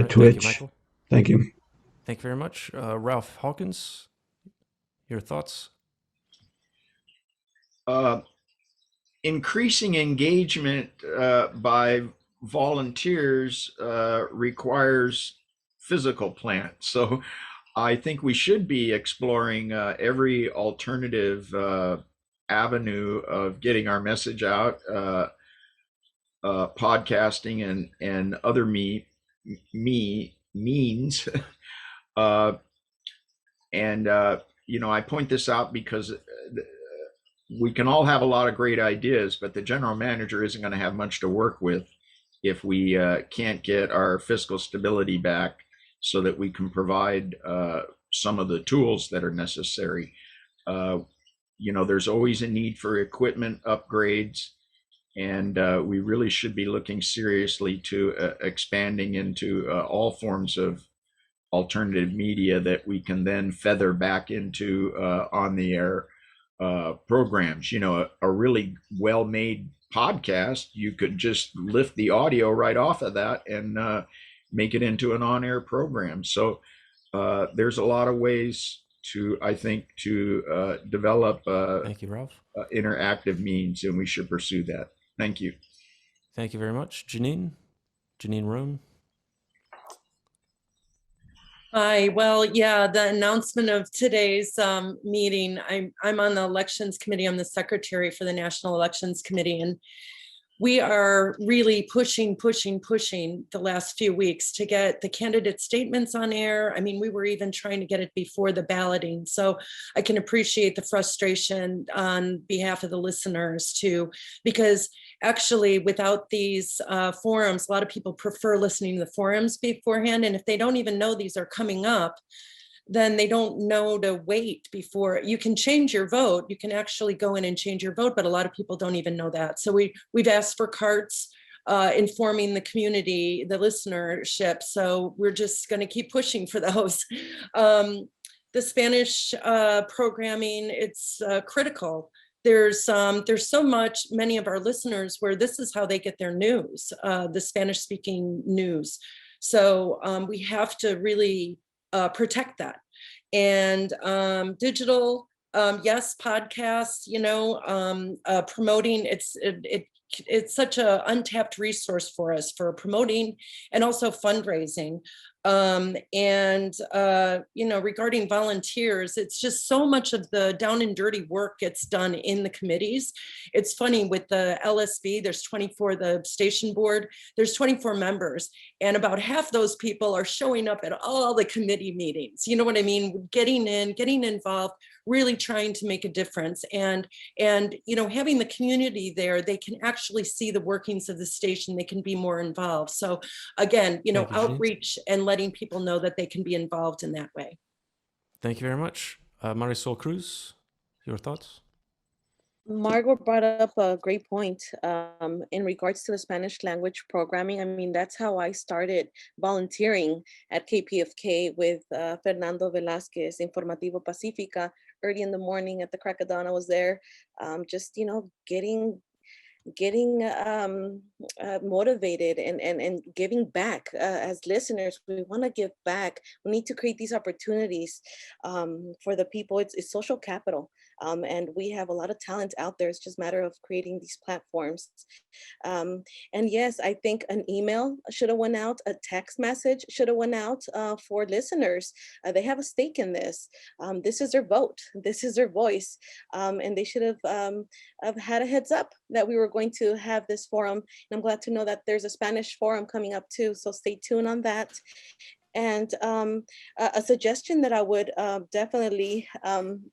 Twitch. Thank you, Michael. Thank you. Thank you very much. Ralph Hawkins, your thoughts? Increasing engagement by volunteers requires physical plants. So I think we should be exploring every alternative avenue of getting our message out, podcasting and other means. I point this out because we can all have a lot of great ideas, but the general manager isn't going to have much to work with if we can't get our fiscal stability back so that we can provide some of the tools that are necessary. There's always a need for equipment upgrades, and we really should be looking seriously to expanding into all forms of alternative media that we can then feather back into on the air programs. A really well-made podcast, you could just lift the audio right off of that and make it into an on-air program. So there's a lot of ways I think, to develop Thank you, Ralph. Interactive means, and we should pursue that. Thank you. Thank you very much. Janine Rohn. Hi. Well, yeah, the announcement of today's meeting, I'm on the elections committee. I'm the secretary for the National Elections Committee, and we are really pushing the last few weeks to get the candidate statements on air. I mean, we were even trying to get it before the balloting. So I can appreciate the frustration on behalf of the listeners too, because actually without these forums, a lot of people prefer listening to the forums beforehand. And if they don't even know these are coming up, then they don't know to wait before you can change your vote. You can actually go in and change your vote, but a lot of people don't even know that. So we've asked for carts informing the community, the listenership. So we're just going to keep pushing for those. The Spanish programming, it's critical. There's so many of our listeners where this is how they get their news, the Spanish speaking news. So we have to really protect that. And digital, yes, podcasts, promoting, it's such an untapped resource for us for promoting and also fundraising. Regarding volunteers, it's just so much of the down and dirty work gets done in the committees. It's funny with the LSB, there's 24, the station board, there's 24 members, and about half those people are showing up at all the committee meetings. You know what I mean? Getting involved, really trying to make a difference. And having the community there, they can actually see the workings of the station, they can be more involved. So again, outreach and letting people know that they can be involved in that way. Thank you very much. Marisol Cruz, your thoughts? Margot brought up a great point in regards to the Spanish language programming. I mean, that's how I started volunteering at KPFK with Fernando Velázquez, Informativo Pacifica. Early in the morning at the crack of dawn, I was there, just, getting motivated and giving back. As listeners, we want to give back. We need to create these opportunities for the people. It's social capital, and we have a lot of talent out there. It's just a matter of creating these platforms. And yes, I think an email should have went out, a text message should have went out for listeners. They have a stake in this. This is their vote. This is their voice, and they should have had a heads up that we were going to have this forum. And I'm glad to know that there's a Spanish forum coming up too. So stay tuned on that. And a suggestion that I would definitely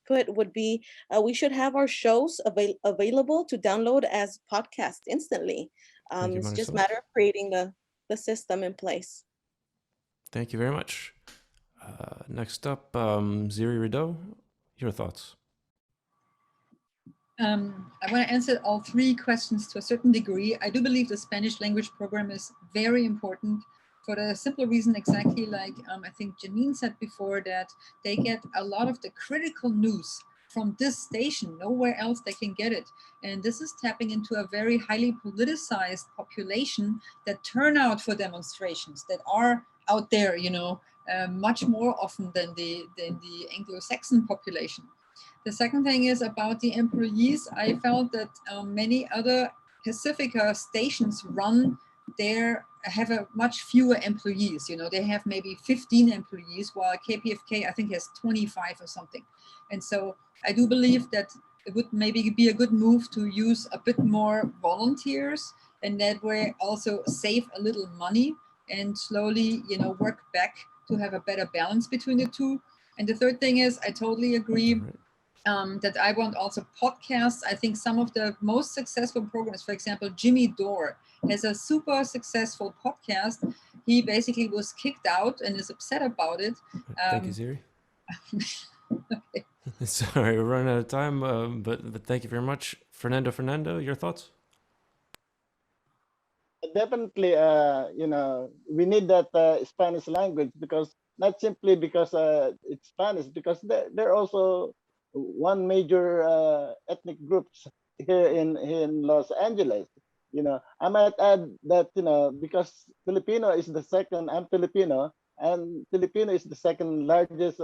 put would be, we should have our shows available to download as podcasts instantly. It's just a matter of creating the system in place. Thank you very much. Next up, Ziri Rideaux, your thoughts? I want to answer all three questions to a certain degree. I do believe the Spanish language program is very important for the simple reason, exactly like I think Janine said before, that they get a lot of the critical news from this station. Nowhere else they can get it. And this is tapping into a very highly politicized population that turn out for demonstrations, that are out there, much more often than the Anglo-Saxon population. The second thing is about the employees. I felt that many other Pacifica stations have a much fewer employees. You know, they have maybe 15 employees, while KPFK I think has 25 or something. And so I do believe that it would maybe be a good move to use a bit more volunteers, and that way also save a little money and slowly, you know, work back to have a better balance between the two. And the third thing is, I totally agree that I want also podcasts. I think some of the most successful programs, for example, Jimmy Dore has a super successful podcast. He basically was kicked out and is upset about it. Thank you, Ziri. Okay. Sorry, we're running out of time, but thank you very much. Fernando, your thoughts? Definitely, you know, we need that Spanish language, because not simply because it's Spanish, because they're also one major ethnic groups here in Los Angeles. You know, I might add that, you know, because Filipino is the second, I'm Filipino, and Filipino is the second largest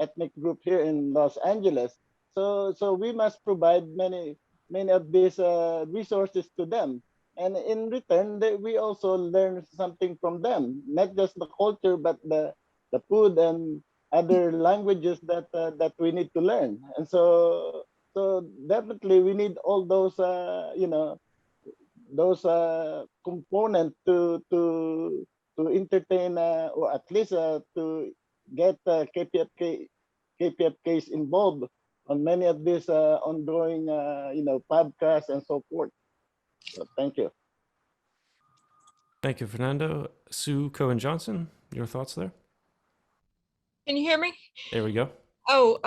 ethnic group here in Los Angeles. So we must provide many of these resources to them, and in return, we also learn something from them, not just the culture, but the food and other languages that we need to learn. And so definitely we need all those you know, those components to entertain, or at least to get KPFKs involved on many of these ongoing you know, podcasts and so forth. So thank you. Thank you, Fernando. Sue Cohen Johnson, your thoughts there? Can you hear me? There we go. Oh,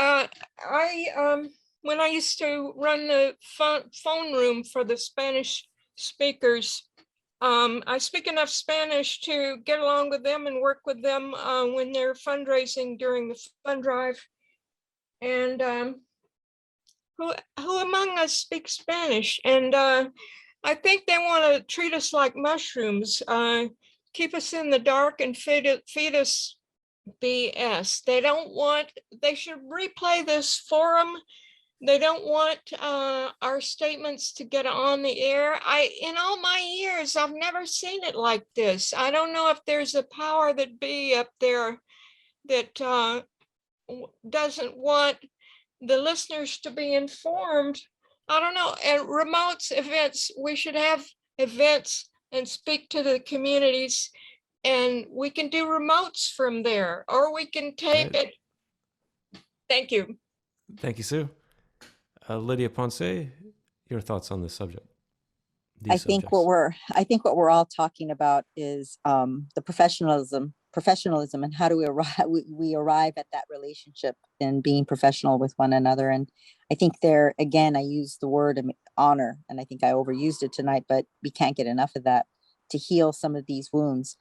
when I used to run the phone room for the Spanish speakers, I speak enough Spanish to get along with them and work with them when they're fundraising during the fund drive. And who among us speaks Spanish? And I think they want to treat us like mushrooms, keep us in the dark and feed us BS. They should replay this forum. They don't want our statements to get on the air. In all my years, I've never seen it like this. I don't know if there's a power that be up there that doesn't want the listeners to be informed. I don't know. At remote events, we should have events and speak to the communities, and we can do remotes from there, or we can tape it. Thank you. Thank you, Sue. Lydia Poncé, your thoughts on this subject? I think what we're all talking about is the professionalism, and how do we arrive at that relationship and being professional with one another. And I think there, again, I use the word honor, and I think I overused it tonight, but we can't get enough of that to heal some of these wounds.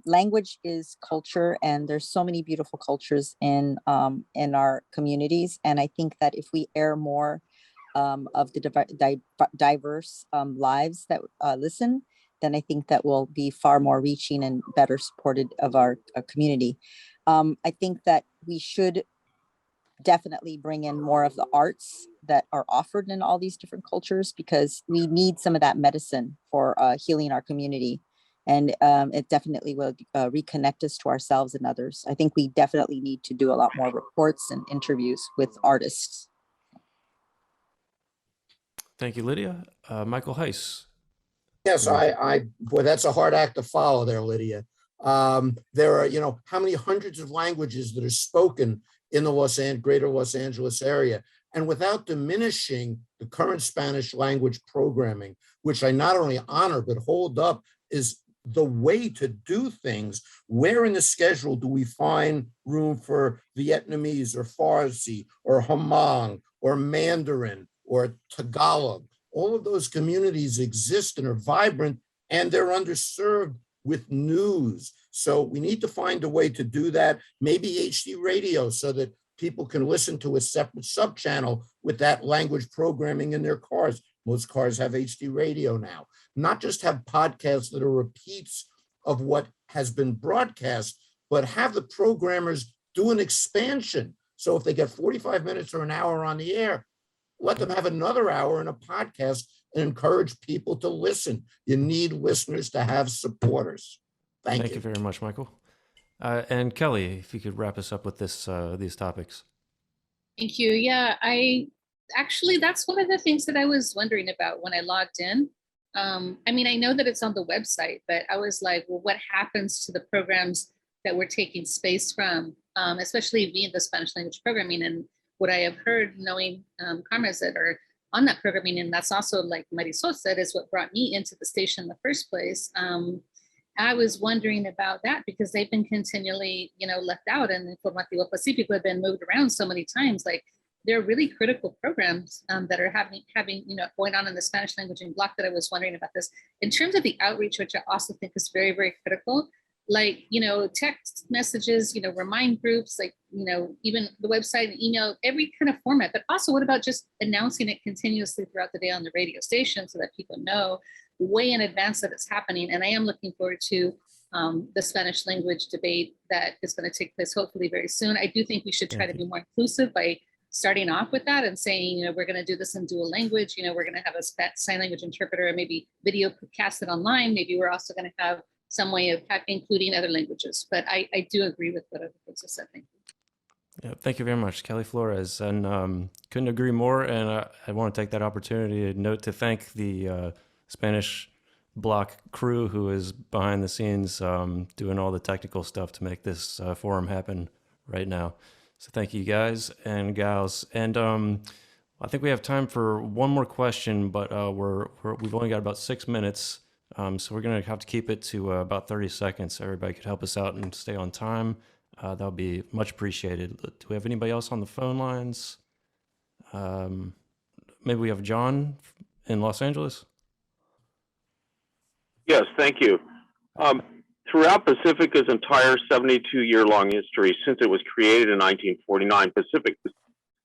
Language is culture, and there's so many beautiful cultures in our communities. And I think that if we air more of the diverse lives that listen, then I think that will be far more reaching and better supported of our community. I think that we should definitely bring in more of the arts that are offered in all these different cultures, because we need some of that medicine for healing our community. And it definitely will reconnect us to ourselves and others. I think we definitely need to do a lot more reports and interviews with artists. Thank you, Lydia. Michael Heiss. Yes, boy, that's a hard act to follow there, Lydia. There are, you know, how many hundreds of languages that are spoken in the greater Los Angeles area. And without diminishing the current Spanish language programming, which I not only honor, but hold up is the way to do things. Where in the schedule do we find room for Vietnamese or Farsi or Hmong or Mandarin or Tagalog? All of those communities exist and are vibrant, and they're underserved with news. So we need to find a way to do that, maybe HD radio, so that people can listen to a separate sub-channel with that language programming in their cars. Most cars have HD radio now. Not just have podcasts that are repeats of what has been broadcast, but have the programmers do an expansion So if they get 45 minutes or an hour on the air, let them have another hour in a podcast and encourage people to listen. You need listeners to have supporters. Thank you very much, Michael. And Kelly, if you could wrap us up with this these topics. Thank you. Yeah, that's one of the things that I was wondering about when I logged in. I mean, I know that it's on the website, but I was like, well, what happens to the programs that we're taking space from, especially being the Spanish language programming, and what I have heard, knowing comrades that are on that programming, and that's also, like Marisol said, is what brought me into the station in the first place. I was wondering about that because they've been continually, left out, and Informativo Pacifica have been moved around so many times. Like, they're really critical programs that are having going on in the Spanish language and block that I was wondering about this. In terms of the outreach, which I also think is very, very critical, like, text messages, remind groups, like, even the website and email, every kind of format. But also, what about just announcing it continuously throughout the day on the radio station so that people know way in advance that it's happening? And I am looking forward to the Spanish language debate that is going to take place hopefully very soon. I do think we should try to be more inclusive by starting off with that and saying, we're going to do this in dual language. We're going to have a sign language interpreter and maybe video casted online. Maybe we're also going to have some way of including other languages. But I do agree with what other folks have said. Thank you. Yeah, thank you very much, Kelly Flores. And couldn't agree more. And I want to take that opportunity to thank the Spanish block crew who is behind the scenes doing all the technical stuff to make this forum happen right now. So thank you, guys and gals. And I think we have time for one more question, but we've only got about 6 minutes. So we're going to have to keep it to about 30 seconds. So everybody could help us out and stay on time. That would be much appreciated. Do we have anybody else on the phone lines? Maybe we have John in Los Angeles. Yes, thank you. Throughout Pacifica's entire 72-year-long history, since it was created in 1949,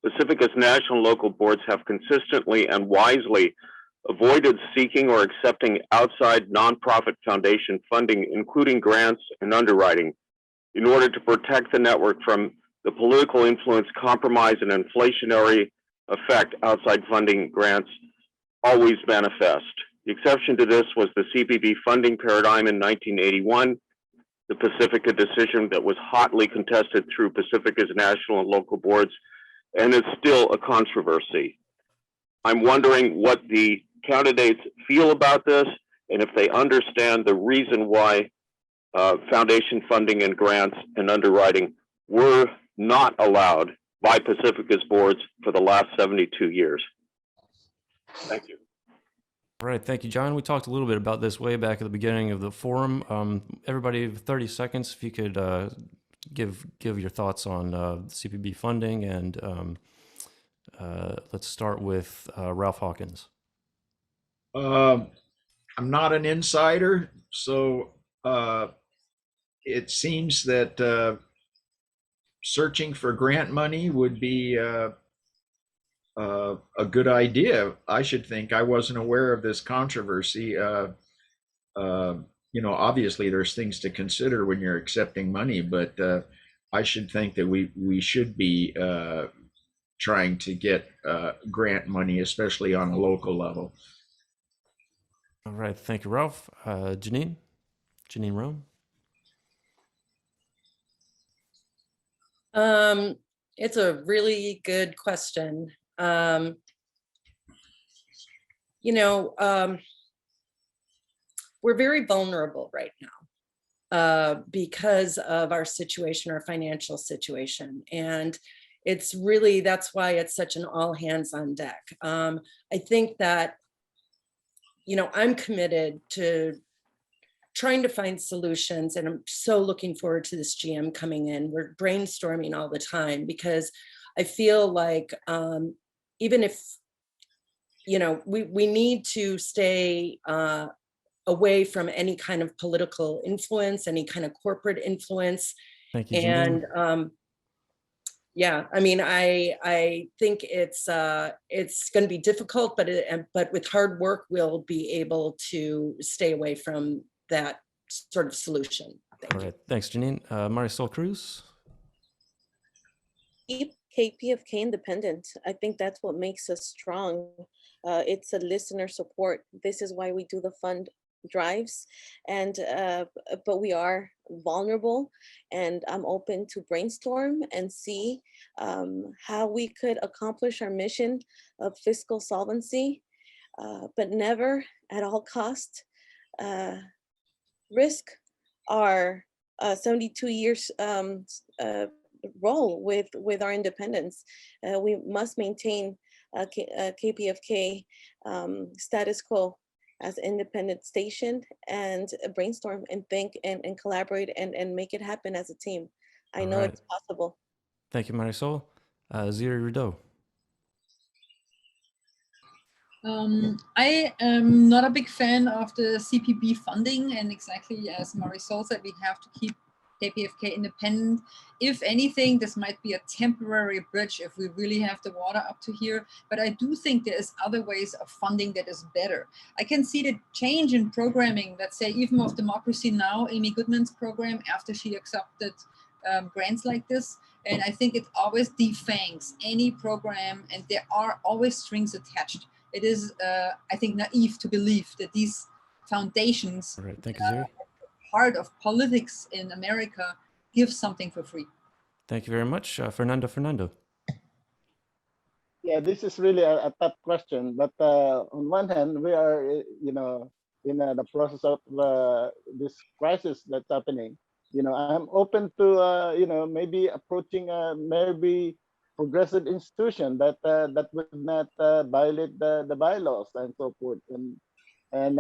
Pacifica's national and local boards have consistently and wisely avoided seeking or accepting outside nonprofit foundation funding, including grants and underwriting, in order to protect the network from the political influence, compromise, and inflationary effect outside funding grants always manifest. The exception to this was the Cpb funding paradigm in 1981, the Pacifica decision that was hotly contested through Pacifica's national and local boards, and it's still a controversy. I'm wondering what the candidates feel about this, and if they understand the reason why foundation funding and grants and underwriting were not allowed by Pacifica's boards for the last 72 years. Thank you. All right, thank you, John. We talked a little bit about this way back at the beginning of the forum. Everybody, 30 seconds, if you could give your thoughts on CPB funding, and let's start with Ralph Hawkins. I'm not an insider, so it seems that searching for grant money would be a good idea. I should think. I wasn't aware of this controversy. Obviously there's things to consider when you're accepting money, but I should think that we should be trying to get grant money, especially on a local level. All right, thank you, Ralph. Janine Rohn. It's a really good question. We're very vulnerable right now because of our situation, our financial situation. And that's why it's such an all hands on deck. I think that, I'm committed to trying to find solutions, and I'm so looking forward to this GM coming in. We're brainstorming all the time because I feel like even if, we need to stay away from any kind of political influence, any kind of corporate influence. Thank you, and Janine. I think it's going to be difficult, but with hard work, we'll be able to stay away from that sort of solution. All right, thanks, Janine. Marisol Cruz. KPFK independent. I think that's what makes us strong. It's a listener support. This is why we do the fund drives, and but we are vulnerable, and I'm open to brainstorm and see how we could accomplish our mission of fiscal solvency, but never at all cost risk our 72 years role with our independence. We must maintain KPFK status quo as independent station, and brainstorm and think and collaborate and make it happen as a team. I know right. it's possible. Thank you, Marisol. Ziri, Rideaux. I am not a big fan of the Cpb funding, and exactly as Marisol said, we have to keep KPFK independent. If anything, this might be a temporary bridge if we really have the water up to here, but I do think there is other ways of funding that is better. I can see the change in programming, let's say even of Democracy Now!, Amy Goodman's program after she accepted grants like this, and I think it always defangs any program, and there are always strings attached. It is, I think, naive to believe that these foundations, All right, thank you, Ziri. part of politics in America, give something for free. Thank you very much. Fernando. Yeah, this is really a tough question, but on one hand, we are, in the process of this crisis that's happening. I'm open to, maybe approaching maybe progressive institution that would not violate the bylaws and so forth. And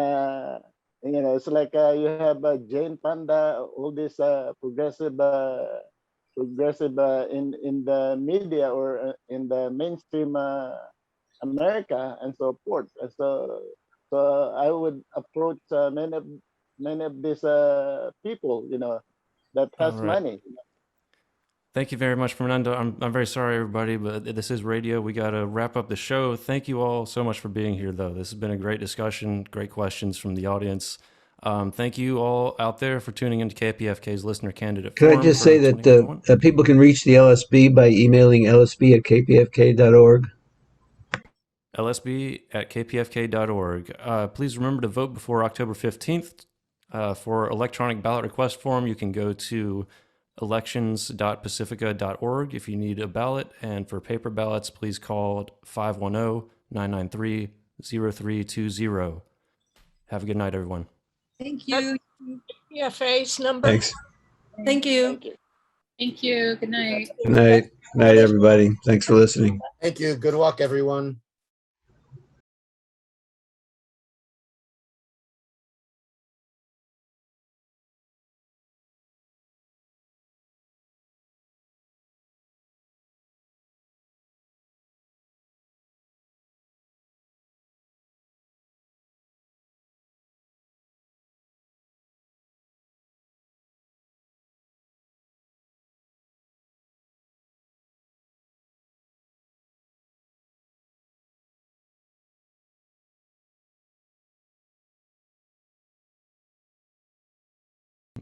it's like you have Jane Fonda, all this progressive in the media or in the mainstream America and so forth. And so I would approach many of these people, that has All right. money. Thank you very much, Fernando. I'm very sorry, everybody, but this is radio. We got to wrap up the show. Thank you all so much for being here, though. This has been a great discussion, great questions from the audience. Thank you all out there for tuning into KPFK's Listener Candidate Could Forum. I just say that people can reach the LSB by emailing lsb@kpfk.org? lsb@kpfk.org. Please remember to vote before October 15th. For electronic ballot request form, you can go to elections.pacifica.org if you need a ballot. And for paper ballots, please call 510-993-0320. Have a good night, everyone. Thank you. PFA's number. Thanks. Thank you. Thank you. Good night. Good night. Night, everybody. Thanks for listening. Thank you. Good luck, everyone.